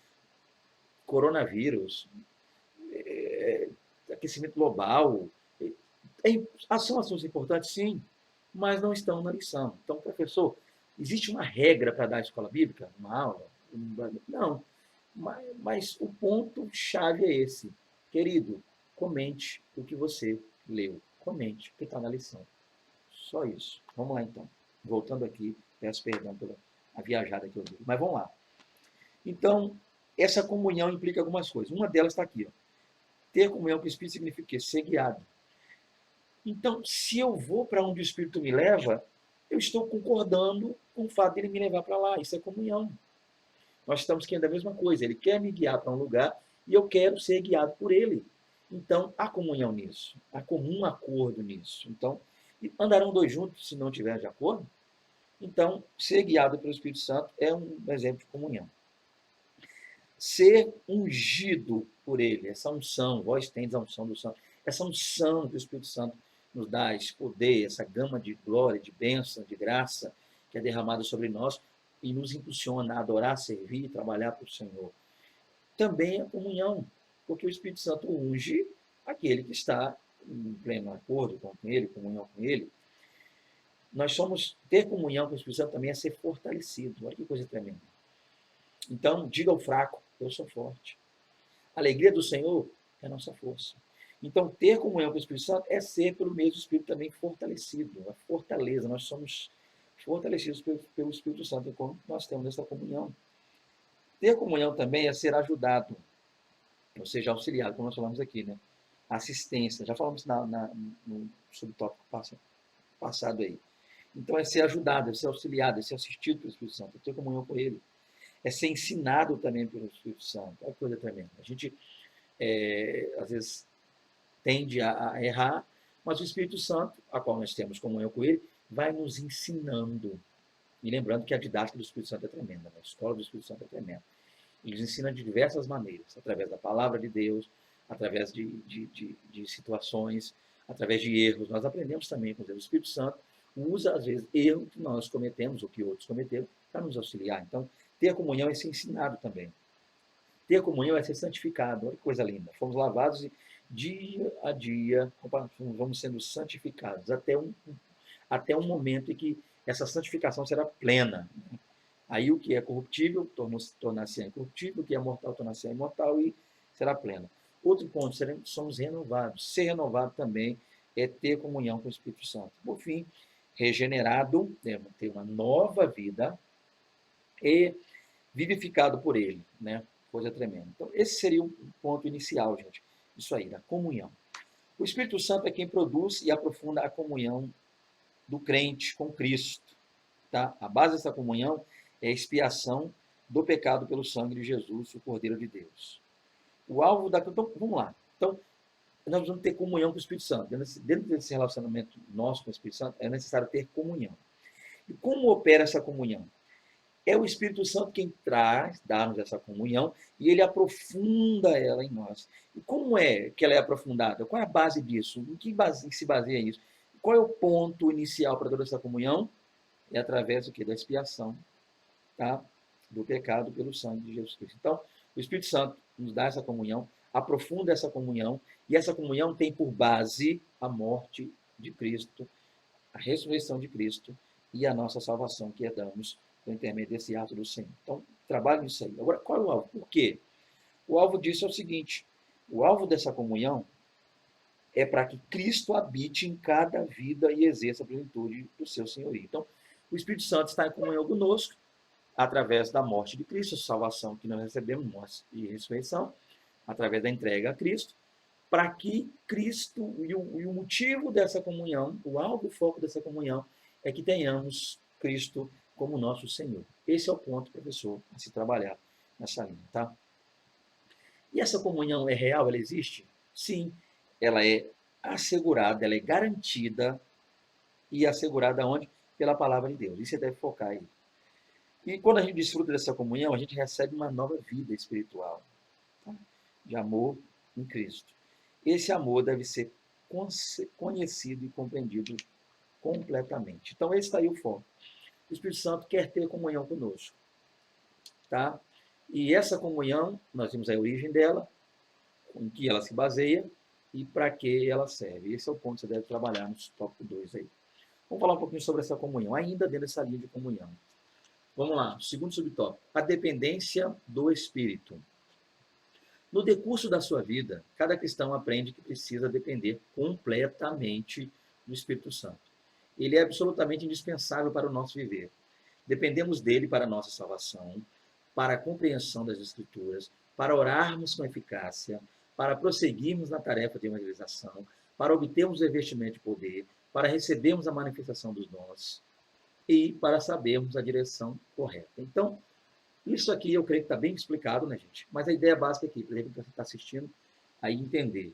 coronavírus, aquecimento global. São assuntos importantes, sim, mas não estão na lição. Então, professor, existe uma regra para dar a escola bíblica, uma aula? Não. Mas o ponto-chave é esse. Querido, comente o que você leu. Comente o que está na lição. Só isso. Vamos lá, então. Voltando aqui, peço perdão pela viajada que eu dei. Mas vamos lá. Então, essa comunhão implica algumas coisas. Uma delas está aqui. Ó. Ter comunhão com o Espírito significa o quê? Ser guiado. Então, se eu vou para onde o Espírito me leva, eu estou concordando com o fato dele me levar para lá. Isso é comunhão. Nós estamos querendo a mesma coisa. Ele quer me guiar para um lugar e eu quero ser guiado por ele. Então, há comunhão nisso, há comum acordo nisso. Então, andarão dois juntos se não tiverem de acordo? Então, ser guiado pelo Espírito Santo é um exemplo de comunhão. Ser ungido por ele, essa unção, vós tendes a unção do Santo, essa unção que o Espírito Santo nos dá, esse poder, essa gama de glória, de bênção, de graça que é derramada sobre nós e nos impulsiona a adorar, servir e trabalhar para o Senhor. Também a comunhão, porque o Espírito Santo unge aquele que está em pleno acordo com ele, comunhão com ele. Nós somos, ter comunhão com o Espírito Santo também é ser fortalecido. Olha que coisa tremenda. Então, diga ao fraco, eu sou forte. A alegria do Senhor é a nossa força. Então, ter comunhão com o Espírito Santo é ser pelo mesmo Espírito também fortalecido. A fortaleza, nós somos fortalecidos pelo Espírito Santo enquanto nós temos essa comunhão. Ter comunhão também é ser ajudado, ou seja, auxiliado, como nós falamos aqui, né? Assistência, já falamos no subtópico passado aí. Então, é ser ajudado, é ser auxiliado, é ser assistido pelo Espírito Santo, é ter comunhão com ele. É ser ensinado também pelo Espírito Santo. Olha que coisa tremenda. A gente, às vezes, tende a errar, mas o Espírito Santo, a qual nós temos comunhão com ele, vai nos ensinando. E lembrando que a didática do Espírito Santo é tremenda, né? A escola do Espírito Santo é tremenda. Ele nos ensina de diversas maneiras, através da palavra de Deus, através de situações, através de erros. Nós aprendemos também com Deus. O Espírito Santo usa, às vezes, erros que nós cometemos ou que outros cometeram para nos auxiliar. Então, ter comunhão é ser ensinado também. Ter comunhão é ser santificado. Olha que coisa linda. Fomos lavados e dia a dia vamos sendo santificados até um momento em que essa santificação será plena. Aí o que é corruptível tornar-se incorruptível, o que é mortal tornar-se imortal e será plena. Outro ponto, somos renovados. Ser renovado também é ter comunhão com o Espírito Santo. Por fim, regenerado, ter uma nova vida e vivificado por ele, né? Coisa tremenda. Então, esse seria um ponto inicial, gente. Isso aí, da comunhão. O Espírito Santo é quem produz e aprofunda a comunhão do crente com Cristo. Tá? A base dessa comunhão é a expiação do pecado pelo sangue de Jesus, o Cordeiro de Deus. O alvo da... Então, vamos lá. Então, nós vamos ter comunhão com o Espírito Santo. Dentro desse relacionamento nosso com o Espírito Santo, é necessário ter comunhão. E como opera essa comunhão? É o Espírito Santo quem dá-nos essa comunhão e ele aprofunda ela em nós. E como é que ela é aprofundada? Qual é a base disso? Em que se baseia isso? Qual é o ponto inicial para toda essa comunhão? É através do quê? Da expiação, tá? Do pecado pelo sangue de Jesus Cristo. Então, o Espírito Santo nos dá essa comunhão, aprofunda essa comunhão, e essa comunhão tem por base a morte de Cristo, a ressurreição de Cristo e a nossa salvação que herdamos por intermédio desse ato do Senhor. Então, trabalhe nisso aí. Agora, qual é o alvo? Por quê? O alvo disso é o seguinte: o alvo dessa comunhão é para que Cristo habite em cada vida e exerça a plenitude do seu senhorio. Então, o Espírito Santo está em comunhão conosco, através da morte de Cristo, a salvação que nós recebemos, morte e ressurreição, através da entrega a Cristo, para que Cristo, e o motivo dessa comunhão, o alvo, o foco dessa comunhão, é que tenhamos Cristo como nosso Senhor. Esse é o ponto, professor, a se trabalhar nessa linha, tá? E essa comunhão é real? Ela existe? Sim, ela é assegurada, ela é garantida e assegurada onde? Pela palavra de Deus. Isso você deve focar aí. E quando a gente desfruta dessa comunhão, a gente recebe uma nova vida espiritual, tá? De amor em Cristo. Esse amor deve ser conhecido e compreendido completamente. Então, esse está aí o foco. O Espírito Santo quer ter comunhão conosco, tá? E essa comunhão, nós temos a origem dela, em que ela se baseia e para que ela serve. Esse é o ponto que você deve trabalhar no tópico 2 aí. Vamos falar um pouquinho sobre essa comunhão, ainda dentro dessa linha de comunhão. Vamos lá, segundo subtópico, a dependência do Espírito. No decurso da sua vida, cada cristão aprende que precisa depender completamente do Espírito Santo. Ele é absolutamente indispensável para o nosso viver. Dependemos dele para a nossa salvação, para a compreensão das Escrituras, para orarmos com eficácia, para prosseguirmos na tarefa de evangelização, para obtermos o revestimento de poder, para recebermos a manifestação dos dons e para sabermos a direção correta. Então, Isso aqui eu creio que está bem explicado, né, gente? Mas a ideia básica aqui, para você está assistindo, aí entender.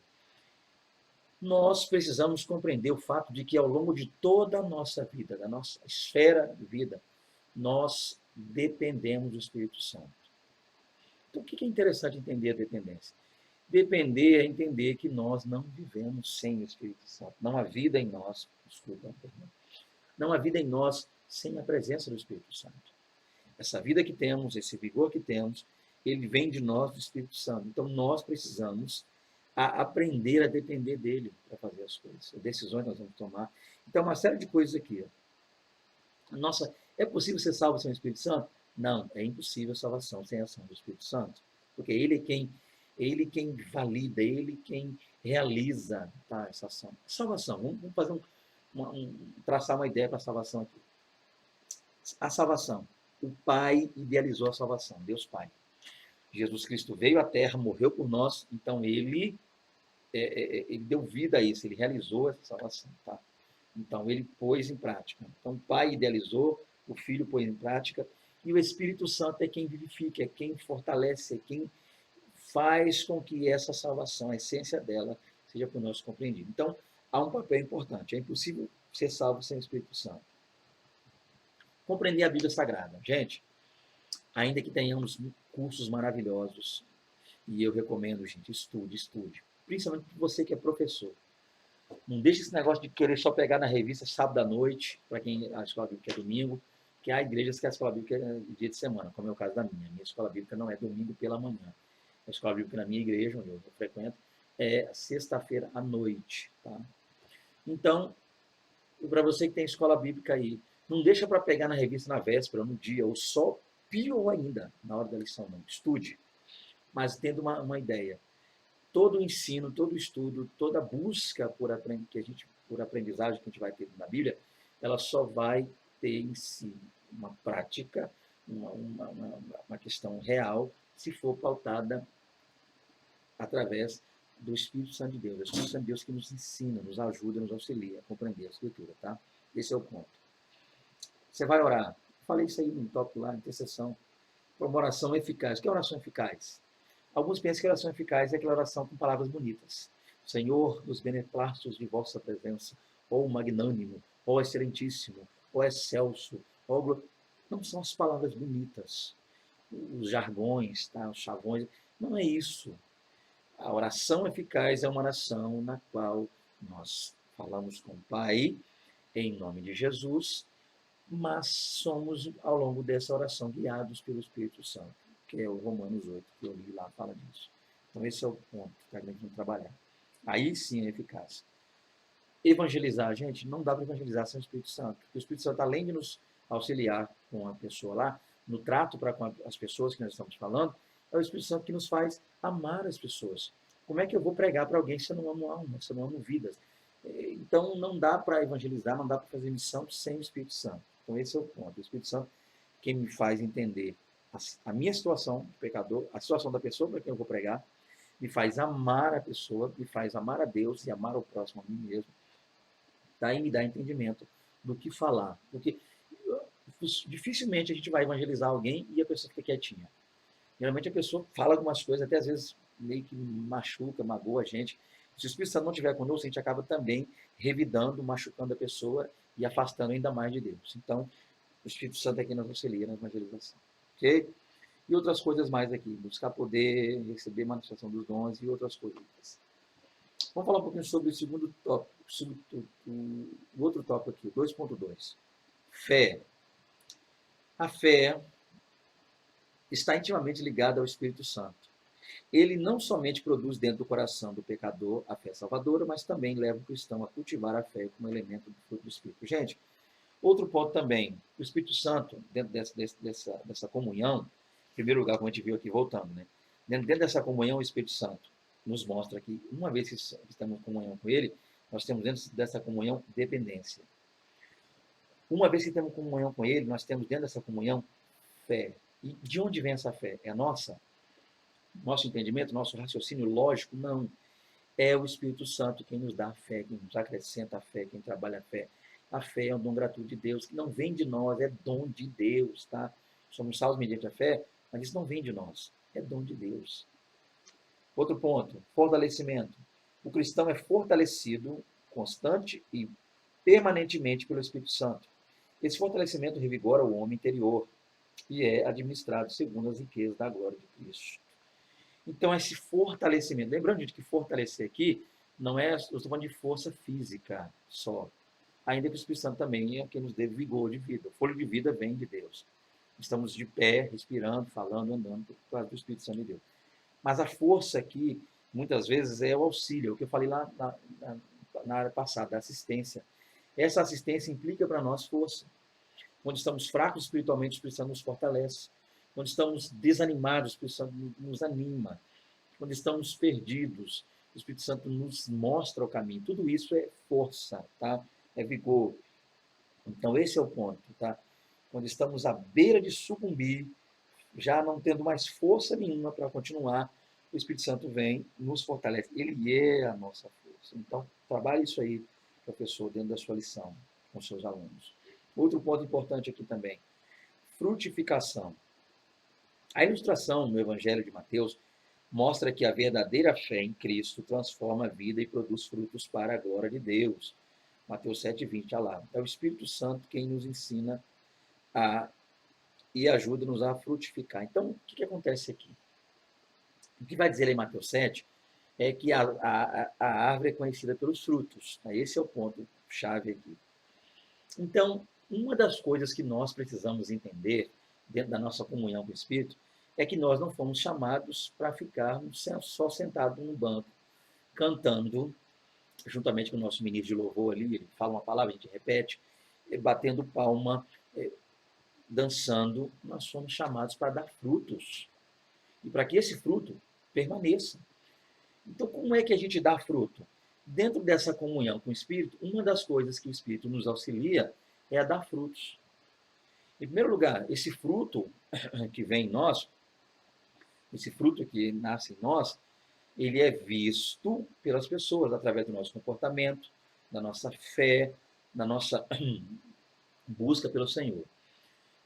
Nós precisamos compreender o fato de que ao longo de toda a nossa vida, da nossa esfera de vida, nós dependemos do Espírito Santo. Então, o que é interessante entender a dependência? Depender é entender que nós não vivemos sem o Espírito Santo. Não há vida em nós, desculpa, não há vida em nós sem a presença do Espírito Santo. Essa vida que temos, esse vigor que temos, ele vem de nós, do Espírito Santo. Então, nós precisamos aprender a depender dele para fazer as coisas, as decisões que nós vamos tomar. Então, uma série de coisas aqui. Nossa, é possível ser salvo sem o Espírito Santo? Não, é impossível a salvação sem a ação do Espírito Santo, porque ele quem valida, ele quem realiza, tá, essa ação. Salvação, vamos fazer traçar uma ideia para a salvação aqui. A salvação, o Pai idealizou a salvação, Deus Pai. Jesus Cristo veio à Terra, morreu por nós, então ele deu vida a isso, ele realizou essa salvação, tá? Então ele pôs em prática. Então o Pai idealizou, o Filho pôs em prática, e o Espírito Santo é quem vivifica, é quem fortalece, é quem faz com que essa salvação, a essência dela, seja por nós compreendida. Então, há um papel importante. É impossível ser salvo sem o Espírito Santo. Compreender a Bíblia Sagrada. Gente, ainda que tenhamos cursos maravilhosos, e eu recomendo, gente, estude. Principalmente você que é professor. Não deixe esse negócio de querer só pegar na revista sábado à noite, para quem a escola bíblica é domingo, que há igrejas que a escola bíblica é dia de semana, como é o caso da minha. Minha escola bíblica não é domingo pela manhã. A escola bíblica na minha igreja, onde eu frequento, é sexta-feira à noite. Tá? Então, para você que tem escola bíblica aí, não deixa para pegar na revista na véspera, no dia, ou só pior ainda, na hora da lição, não. Estude, mas tendo uma ideia. Todo o ensino, todo o estudo, toda a busca por aprendizagem que a gente vai ter na Bíblia, ela só vai ter em si uma prática, uma questão real, se for pautada através do Espírito Santo de Deus. É o Espírito Santo de Deus que nos ensina, nos ajuda, nos auxilia a compreender a Escritura, tá? Esse é o ponto. Você vai orar. Falei isso aí no tópico lá, intercessão. Uma oração eficaz. O que é oração eficaz? Alguns pensam que a oração eficaz é aquela oração com palavras bonitas. Senhor, nos beneplácitos de vossa presença, ó magnânimo, ó excelentíssimo, ó excelso, ó... Não são as palavras bonitas, os jargões, tá? Os chavões. Não é isso. A oração eficaz é uma oração na qual nós falamos com o Pai, em nome de Jesus, mas somos, ao longo dessa oração, guiados pelo Espírito Santo, que é o Romanos 8, que eu li lá, fala disso. Então, esse é o ponto que a gente tem que trabalhar. Aí sim é eficaz. Evangelizar, gente, não dá para evangelizar sem o Espírito Santo, porque o Espírito Santo, além de nos auxiliar com a pessoa lá, no trato para com as pessoas que nós estamos falando, é o Espírito Santo que nos faz amar as pessoas. Como é que eu vou pregar para alguém se eu não amo almas, se eu não amo vidas? Então, não dá para evangelizar, não dá para fazer missão sem o Espírito Santo. Então, esse é o ponto. O Espírito Santo, quem me faz entender a minha situação de pecador, a situação da pessoa para quem eu vou pregar, me faz amar a pessoa, me faz amar a Deus e amar o próximo a mim mesmo. Daí me dá entendimento do que falar. Porque dificilmente a gente vai evangelizar alguém e a pessoa fica quietinha. Geralmente a pessoa fala algumas coisas, até às vezes meio que machuca, magoa a gente. Se o Espírito Santo não estiver conosco, a gente acaba também revidando, machucando a pessoa e afastando ainda mais de Deus. Então, o Espírito Santo é quem nos auxilia na evangelização. Ok? E outras coisas mais aqui. Buscar poder, receber manifestação dos dons e outras coisas. Vamos falar um pouquinho sobre o segundo tópico, o outro tópico aqui, 2.2. Fé. A fé está intimamente ligada ao Espírito Santo. Ele não somente produz dentro do coração do pecador a fé salvadora, mas também leva o cristão a cultivar a fé como elemento do fruto do Espírito. Gente, outro ponto também, o Espírito Santo, dentro dessa comunhão, em primeiro lugar, como a gente viu aqui, voltando, né? Dentro dessa comunhão, o Espírito Santo nos mostra que, uma vez que estamos em comunhão com Ele, nós temos dentro dessa comunhão dependência. Uma vez que temos comunhão com Ele, nós temos dentro dessa comunhão fé. E de onde vem essa fé? É nossa? Nosso entendimento, nosso raciocínio lógico? Não. É o Espírito Santo quem nos dá a fé, quem nos acrescenta a fé, quem trabalha a fé. A fé é um dom gratuito de Deus, que não vem de nós, é dom de Deus, tá? Somos salvos mediante a fé? Mas isso não vem de nós, é dom de Deus. Outro ponto, fortalecimento. O cristão é fortalecido constante e permanentemente pelo Espírito Santo. Esse fortalecimento revigora o homem interior e é administrado segundo as riquezas da glória de Cristo. Então, esse fortalecimento, lembrando de que fortalecer aqui não é, eu estou falando de força física só, ainda que o Espírito Santo também é quem nos dê vigor de vida. O fôlego de vida vem de Deus. Estamos de pé, respirando, falando, andando, por causa do Espírito Santo de Deus. Mas a força aqui, muitas vezes, é o auxílio, é o que eu falei lá na área passada, da assistência. Essa assistência implica para nós força. Quando estamos fracos espiritualmente, o Espírito Santo nos fortalece. Quando estamos desanimados, o Espírito Santo nos anima. Quando estamos perdidos, o Espírito Santo nos mostra o caminho. Tudo isso é força, tá? É vigor. Então, esse é o ponto, tá? Quando estamos à beira de sucumbir, já não tendo mais força nenhuma para continuar, o Espírito Santo vem, nos fortalece. Ele é a nossa força. Então, trabalhe isso aí, professor, dentro da sua lição, com seus alunos. Outro ponto importante aqui também, frutificação. A ilustração no Evangelho de Mateus mostra que a verdadeira fé em Cristo transforma a vida e produz frutos para a glória de Deus. Mateus 7,20, olha lá. É o Espírito Santo quem nos ensina e ajuda-nos a frutificar. Então, o que acontece aqui? O que vai dizer lá em Mateus 7 é que a árvore é conhecida pelos frutos. Esse é o ponto chave aqui. Então, uma das coisas que nós precisamos entender dentro da nossa comunhão com o Espírito é que nós não fomos chamados para ficarmos só sentados num banco, cantando, juntamente com o nosso ministro de louvor ali, ele fala uma palavra, a gente repete, batendo palma, dançando. Nós somos chamados para dar frutos. E para que esse fruto permaneça. Então, como é que a gente dá fruto? Dentro dessa comunhão com o Espírito, uma das coisas que o Espírito nos auxilia é a dar frutos. Em primeiro lugar, esse fruto que vem em nós, esse fruto que nasce em nós, ele é visto pelas pessoas através do nosso comportamento, da nossa fé, da nossa busca pelo Senhor.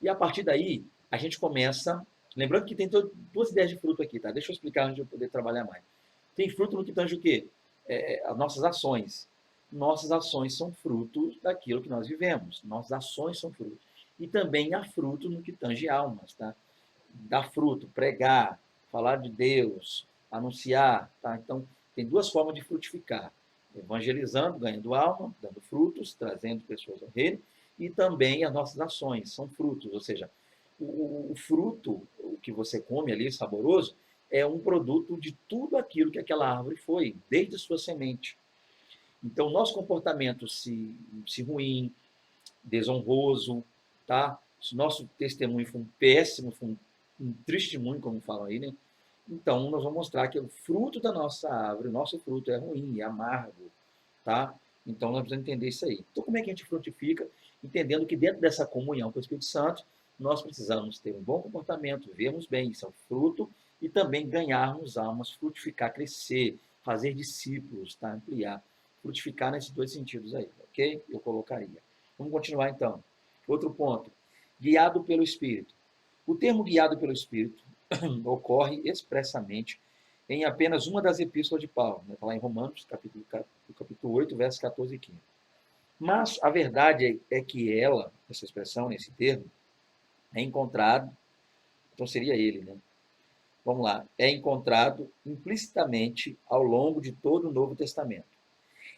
E a partir daí, a gente começa. Lembrando que tem duas ideias de fruto aqui, tá? Deixa eu explicar onde eu poder trabalhar mais. Tem fruto no que tange o quê? As nossas ações. Nossas ações são frutos daquilo que nós vivemos. Nossas ações são frutos. E também há fruto no que tange almas, tá? Dar fruto, pregar, falar de Deus, anunciar, tá? Então, tem duas formas de frutificar. Evangelizando, ganhando alma, dando frutos, trazendo pessoas ao reino, e também as nossas ações são frutos, ou seja, o fruto, o que você come ali, saboroso, é um produto de tudo aquilo que aquela árvore foi, desde sua semente. Então, nosso comportamento, se ruim, desonroso, tá? Se nosso testemunho for um péssimo, for um testemunho, como falam aí, né? Então, nós vamos mostrar que o fruto da nossa árvore, o nosso fruto é ruim, é amargo, tá? Então, nós precisamos entender isso aí. Então, como é que a gente frutifica? Entendendo que dentro dessa comunhão com o Espírito Santo, nós precisamos ter um bom comportamento, vermos bem, isso é um fruto, e também ganharmos almas, frutificar, crescer, fazer discípulos, tá? Ampliar. Frutificar nesses dois sentidos aí, ok? Eu colocaria. Vamos continuar então. Outro ponto. Guiado pelo Espírito. O termo guiado pelo Espírito ocorre expressamente em apenas uma das epístolas de Paulo, né? Está lá em Romanos, capítulo 8, versos 14 e 15. Mas a verdade é que essa expressão, esse termo, é encontrado, então seria ele, né? Vamos lá, é encontrado implicitamente ao longo de todo o Novo Testamento.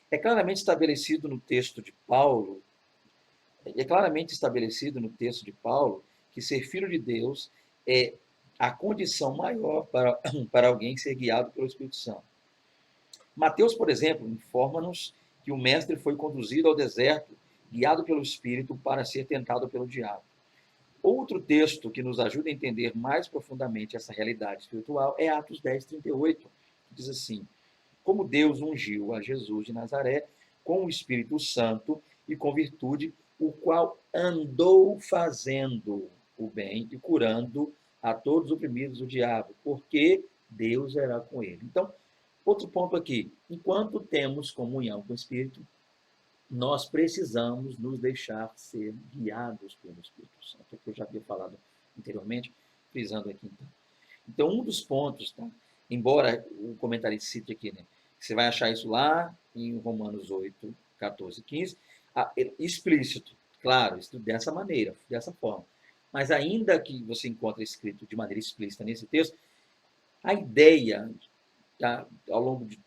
É claramente estabelecido no texto de Paulo, que ser filho de Deus é a condição maior para alguém ser guiado pelo Espírito Santo. Mateus, por exemplo, informa-nos que o mestre foi conduzido ao deserto, guiado pelo Espírito, para ser tentado pelo diabo. Outro texto que nos ajuda a entender mais profundamente essa realidade espiritual é Atos 10, 38, que diz assim: como Deus ungiu a Jesus de Nazaré com o Espírito Santo e com virtude, o qual andou fazendo o bem e curando a todos os oprimidos do diabo, porque Deus era com ele. Então, outro ponto aqui, enquanto temos comunhão com o Espírito, nós precisamos nos deixar ser guiados pelo Espírito Santo, que eu já havia falado anteriormente, frisando aqui, então. Então, um dos pontos, tá? Embora o comentarista cite aqui, né? Você vai achar isso lá em Romanos 8, 14, 15, explícito, claro, escrito dessa maneira, dessa forma. Mas ainda que você encontre escrito de maneira explícita nesse texto, a ideia, tá, ao longo de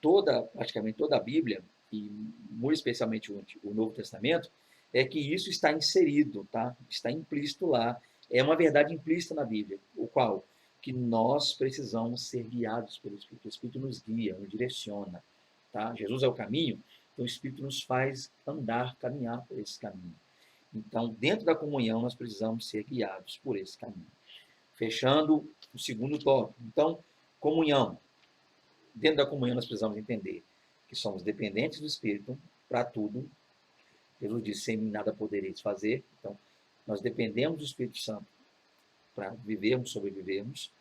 praticamente toda a Bíblia, e muito especialmente o Novo Testamento, é que isso está inserido, tá? Está implícito lá. É uma verdade implícita na Bíblia, o qual que nós precisamos ser guiados pelo Espírito. O Espírito nos guia, nos direciona. Tá? Jesus é o caminho, então o Espírito nos faz andar, caminhar por esse caminho. Então, dentro da comunhão, nós precisamos ser guiados por esse caminho. Fechando o segundo tópico. Então, comunhão. Dentro da comunhão, nós precisamos entender que somos dependentes do Espírito para tudo. Jesus disse: sem mim nada podereis fazer. Então, nós dependemos do Espírito Santo para vivermos, sobrevivermos.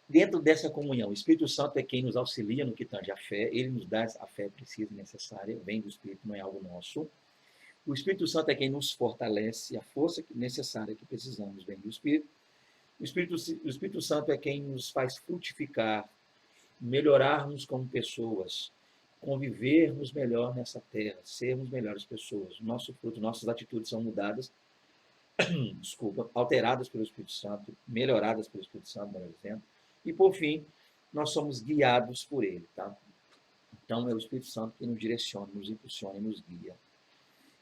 Dentro dessa comunhão, o Espírito Santo é quem nos auxilia no que tange a fé. Ele nos dá a fé precisa e necessária, vem do Espírito, não é algo nosso. O Espírito Santo é quem nos fortalece, a força necessária que precisamos vem do Espírito. O Espírito Santo é quem nos faz frutificar, melhorarmos como pessoas, convivermos melhor nessa terra, sermos melhores pessoas. Nosso fruto, nossas atitudes são mudadas, alteradas pelo Espírito Santo, melhoradas pelo Espírito Santo, melhor dizendo. E, por fim, nós somos guiados por ele, tá? Então, é o Espírito Santo que nos direciona, nos impulsiona e nos guia.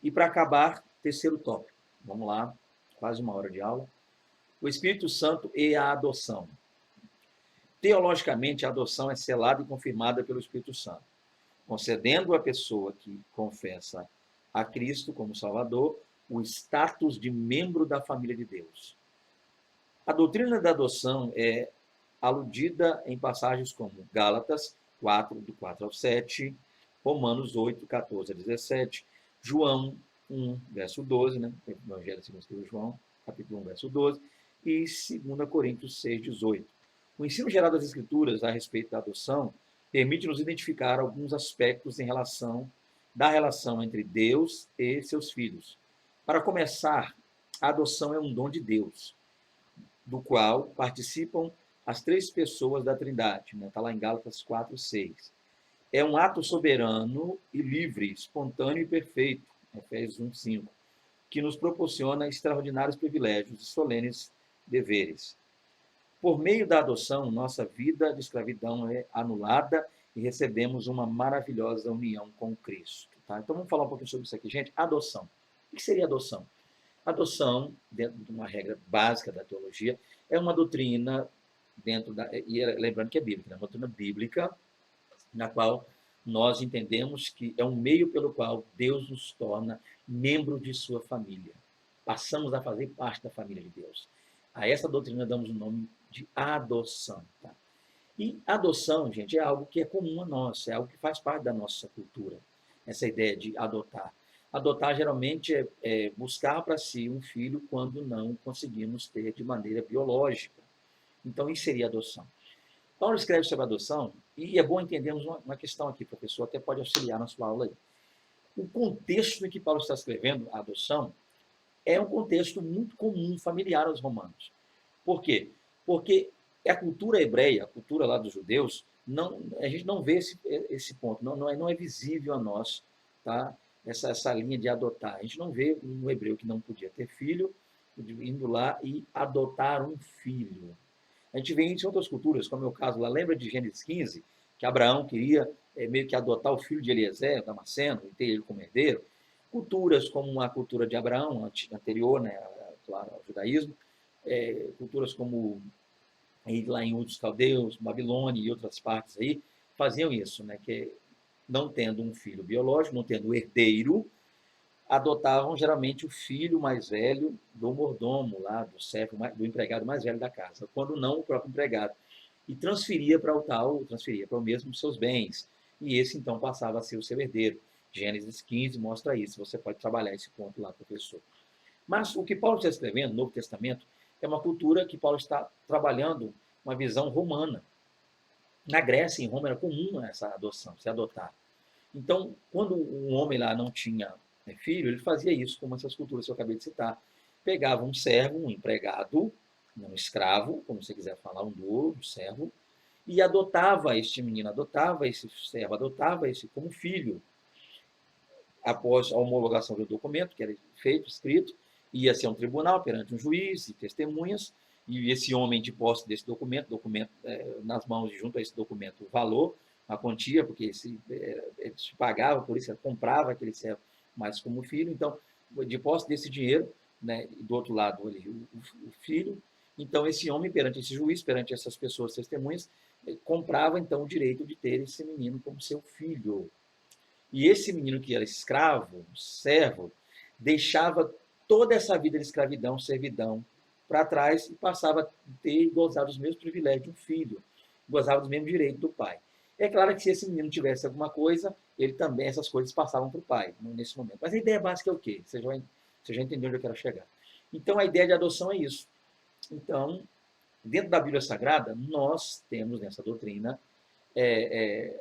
E, para acabar, terceiro tópico. Vamos lá, quase uma hora de aula. O Espírito Santo e a adoção. Teologicamente, a adoção é selada e confirmada pelo Espírito Santo, concedendo à pessoa que confessa a Cristo como Salvador o status de membro da família de Deus. A doutrina da adoção é aludida em passagens como Gálatas 4, do 4 ao 7, Romanos 8, 14 a 17, João 1, verso 12, né? Evangelho segundo João, capítulo 1, verso 12, e 2 Coríntios 6, 18. O ensino geral das Escrituras a respeito da adoção permite nos identificar alguns aspectos da relação entre Deus e seus filhos. Para começar, a adoção é um dom de Deus, do qual participam as três pessoas da Trindade. Está lá em Gálatas 4, 6. É um ato soberano e livre, espontâneo e perfeito, Efésios 1, 5, que nos proporciona extraordinários privilégios e solenes deveres. Por meio da adoção, nossa vida de escravidão é anulada e recebemos uma maravilhosa união com Cristo. Tá? Então, vamos falar um pouquinho sobre isso aqui, gente. Adoção. O que seria adoção? Adoção, dentro de uma regra básica da teologia, é uma doutrina lembrando que é bíblica, é uma doutrina bíblica, na qual nós entendemos que é um meio pelo qual Deus nos torna membro de sua família. Passamos a fazer parte da família de Deus. A essa doutrina damos o nome de adoção. Tá? E adoção, gente, é algo que é comum a nós, é algo que faz parte da nossa cultura, essa ideia de adotar. Adotar, geralmente, é buscar para si um filho quando não conseguimos ter de maneira biológica. Então, isso seria adoção. Paulo escreve sobre adoção, e é bom entendermos uma questão aqui, professor, até pode auxiliar na sua aula aí. O contexto em que Paulo está escrevendo a adoção é um contexto muito comum, familiar aos romanos. Por quê? Porque a cultura hebreia, a cultura lá dos judeus, a gente não vê esse ponto, não é visível a nós, tá? Essa linha de adotar. A gente não vê um hebreu que não podia ter filho, indo lá e adotar um filho. A gente vê isso em outras culturas, como é o caso lá, lembra de Gênesis 15, que Abraão queria meio que adotar o filho de Eliezer, Damasceno, e ter ele como herdeiro. Culturas como a cultura de Abraão, anterior, né, claro, ao judaísmo, culturas como lá em Ur dos Caldeus, Babilônia e outras partes aí, faziam isso, né, que não tendo um filho biológico, não tendo herdeiro, adotavam geralmente o filho mais velho do mordomo, lá, do servo, do empregado mais velho da casa, quando não o próprio empregado, e transferia para o mesmo os seus bens, e esse então passava a ser o seu herdeiro. Gênesis 15 mostra isso, você pode trabalhar esse ponto lá, professor. Mas o que Paulo está escrevendo no Novo Testamento é uma cultura que Paulo está trabalhando uma visão romana. Na Grécia, em Roma, era comum essa adoção, se adotar. Então, quando um homem lá não tinha filho, ele fazia isso, como essas culturas que eu acabei de citar. Pegava um servo, um empregado, um escravo, como você quiser falar, um dono, um servo, e adotava este menino, adotava esse servo, adotava esse como filho. Após a homologação do documento, que era feito, escrito, ia ser um tribunal perante um juiz e testemunhas, e esse homem de posse desse documento nas mãos e junto a esse documento o valor, a quantia, porque ele se pagava por isso, ele comprava aquele servo mais como filho, então, de posse desse dinheiro, né, e do outro lado ali, o filho, então esse homem, perante esse juiz, perante essas pessoas testemunhas, comprava então o direito de ter esse menino como seu filho. E esse menino que era escravo, servo, deixava toda essa vida de escravidão, servidão, para trás e passava a ter e gozar dos mesmos privilégios de um filho, gozava dos mesmos direitos do pai. É claro que se esse menino tivesse alguma coisa, ele também, essas coisas passavam para o pai, nesse momento. Mas a ideia básica é o quê? Você já entendeu onde eu quero chegar. Então, a ideia de adoção é isso. Então, dentro da Bíblia Sagrada, nós temos nessa doutrina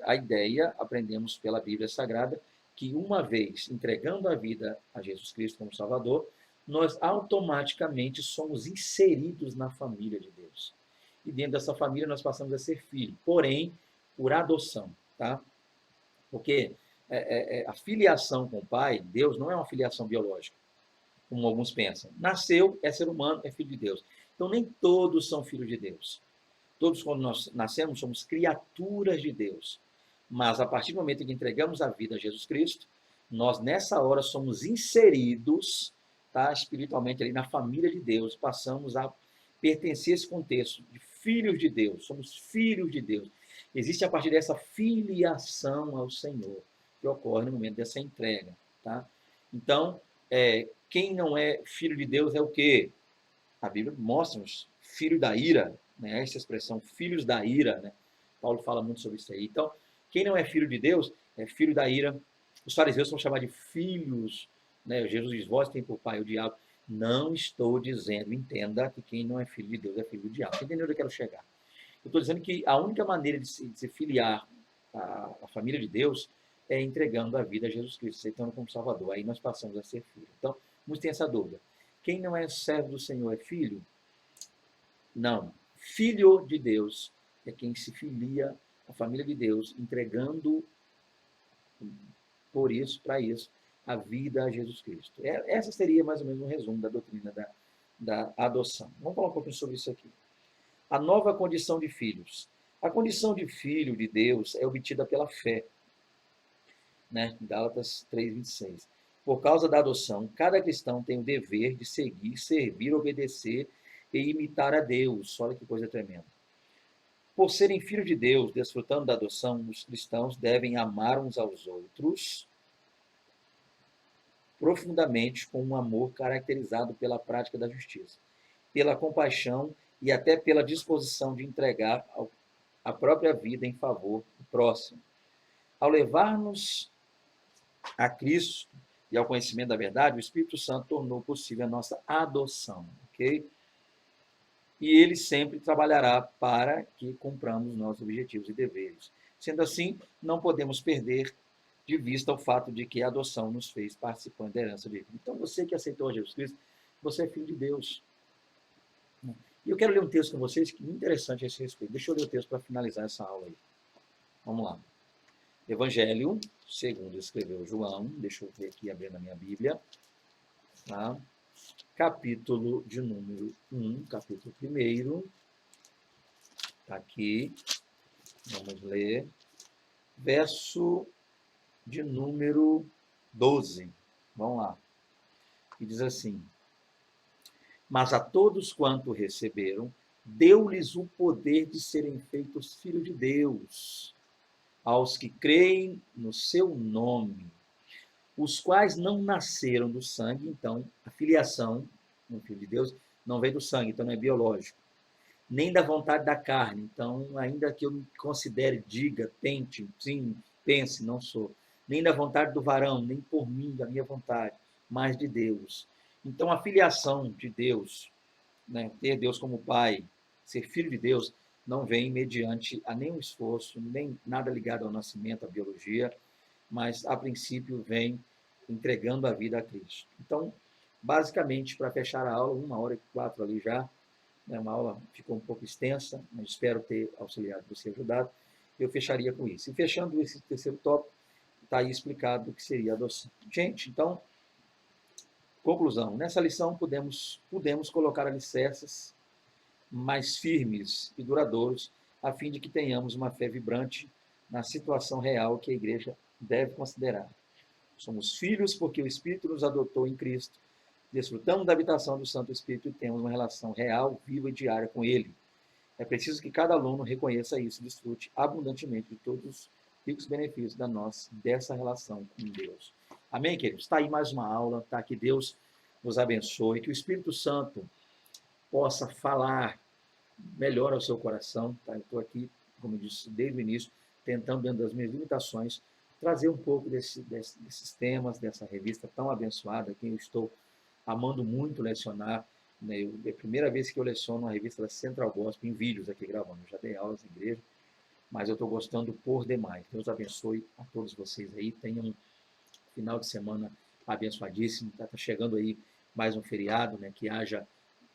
a ideia, aprendemos pela Bíblia Sagrada, que uma vez entregando a vida a Jesus Cristo como Salvador, nós automaticamente somos inseridos na família de Deus. E dentro dessa família nós passamos a ser filhos, porém, por adoção, tá? Porque a filiação com o Pai, Deus, não é uma filiação biológica, como alguns pensam. Nasceu, é ser humano, é filho de Deus. Então, nem todos são filhos de Deus. Todos, quando nós nascemos, somos criaturas de Deus. Mas, a partir do momento em que entregamos a vida a Jesus Cristo, nós, nessa hora, somos inseridos, tá, espiritualmente ali na família de Deus, passamos a pertencer a esse contexto de filhos de Deus, somos filhos de Deus. Existe, a partir dessa filiação ao Senhor, que ocorre no momento dessa entrega. Tá? Então, quem não é filho de Deus é o quê? A Bíblia mostra-nos filho da ira, né? Essa expressão, filhos da ira, né? Paulo fala muito sobre isso aí. Então, quem não é filho de Deus é filho da ira. Os fariseus são chamados de filhos, né? Jesus diz, vós tem por pai o diabo. Não estou dizendo, entenda, que quem não é filho de Deus é filho do diabo. Você entendeu onde eu quero chegar? Eu estou dizendo que a única maneira de se filiar à família de Deus é entregando a vida a Jesus Cristo, aceitando como Salvador. Aí nós passamos a ser filhos. Então, muitos têm essa dúvida. Quem não é servo do Senhor é filho? Não. Filho de Deus é quem se filia à família de Deus, entregando por isso, para isso, a vida a Jesus Cristo. Essa seria mais ou menos um resumo da doutrina da adoção. Vamos falar um pouquinho sobre isso aqui. A nova condição de filhos. A condição de filho de Deus é obtida pela fé. Né? Gálatas 3:26. Por causa da adoção, cada cristão tem o dever de seguir, servir, obedecer e imitar a Deus. Olha que coisa tremenda. Por serem filhos de Deus, desfrutando da adoção, os cristãos devem amar uns aos outros profundamente com um amor caracterizado pela prática da justiça, pela compaixão e até pela disposição de entregar a própria vida em favor do próximo. Ao levar-nos a Cristo e ao conhecimento da verdade, o Espírito Santo tornou possível a nossa adoção, ok? E ele sempre trabalhará para que cumpramos nossos objetivos e deveres. Sendo assim, não podemos perder de vista o fato de que a adoção nos fez participantes da herança divina. Então, você que aceitou Jesus Cristo, você é filho de Deus. E eu quero ler um texto com vocês que é interessante a esse respeito. Deixa eu ler o texto para finalizar essa aula aí. Vamos lá. Evangelho, segundo escreveu João, deixa eu ver aqui, abrindo a minha Bíblia, tá? Capítulo de número 1, capítulo 1, está aqui, vamos ler, verso de número 12, vamos lá, e diz assim, mas a todos quanto receberam, deu-lhes o poder de serem feitos filhos de Deus, aos que creem no seu nome, os quais não nasceram do sangue, então a filiação no Filho de Deus não vem do sangue, então não é biológico, nem da vontade da carne, então ainda que eu me considere, diga, tente, sim, pense, não sou, nem da vontade do varão, nem por mim, da minha vontade, mas de Deus. Então a filiação de Deus, né, ter Deus como Pai, ser filho de Deus, não vem mediante a nenhum esforço, nem nada ligado ao nascimento, à biologia, mas a princípio vem entregando a vida a Cristo. Então, basicamente, para fechar a aula, 1h04 ali já, né, uma aula ficou um pouco extensa, mas espero ter auxiliado você, ajudado. Eu fecharia com isso. E fechando esse terceiro tópico, está aí explicado o que seria a adoção. Gente, então, conclusão. Nessa lição, podemos colocar alicerces mais firmes e duradouros, a fim de que tenhamos uma fé vibrante na situação real que a igreja deve considerar. Somos filhos porque o Espírito nos adotou em Cristo, desfrutamos da habitação do Santo Espírito e temos uma relação real, viva e diária com Ele. É preciso que cada aluno reconheça isso e desfrute abundantemente de todos os ricos benefícios dessa relação com Deus. Amém, queridos? Está aí mais uma aula, tá? Que Deus nos abençoe, que o Espírito Santo possa falar melhor ao seu coração, tá? Eu estou aqui, como eu disse desde o início, tentando, dentro das minhas limitações, trazer um pouco desses temas, dessa revista tão abençoada, que eu estou amando muito lecionar. Né? É a primeira vez que eu leciono uma revista da Central Gospel em vídeos aqui gravando. Eu já dei aulas na igreja, mas eu estou gostando por demais. Deus abençoe a todos vocês aí. Tenham um final de semana abençoadíssimo. Está chegando aí mais um feriado, né? Que haja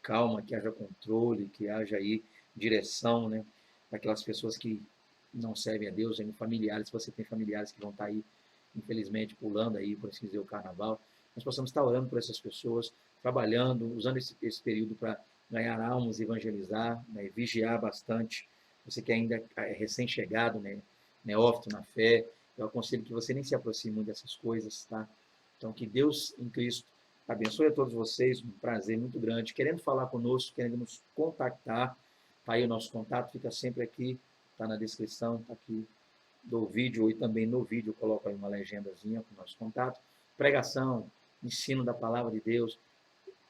calma, que haja controle, que haja aí direção, né? Daquelas pessoas que não servem a Deus, tem familiares, se você tem familiares que vão estar aí, infelizmente, pulando aí, por assim dizer, o carnaval, nós possamos estar orando por essas pessoas, trabalhando, usando esse período para ganhar almas, evangelizar, né, vigiar bastante. Você que ainda é recém-chegado, né, neófito na fé, eu aconselho que você nem se aproxime muito dessas coisas, tá? Então, que Deus em Cristo abençoe a todos vocês, um prazer muito grande. Querendo falar conosco, querendo nos contactar, tá aí o nosso contato, fica sempre aqui, tá na descrição, tá aqui do vídeo e também no vídeo eu coloco aí uma legendazinha com o nosso contato. Pregação, ensino da palavra de Deus,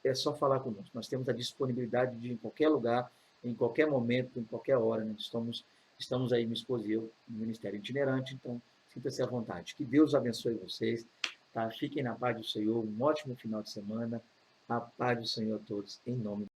é só falar conosco. Nós temos a disponibilidade de ir em qualquer lugar, em qualquer momento, em qualquer hora. Né? Estamos aí, minha esposa e eu, no Ministério Itinerante, então sinta-se à vontade. Que Deus abençoe vocês. Tá? Fiquem na paz do Senhor. Um ótimo final de semana. A paz do Senhor a todos, em nome de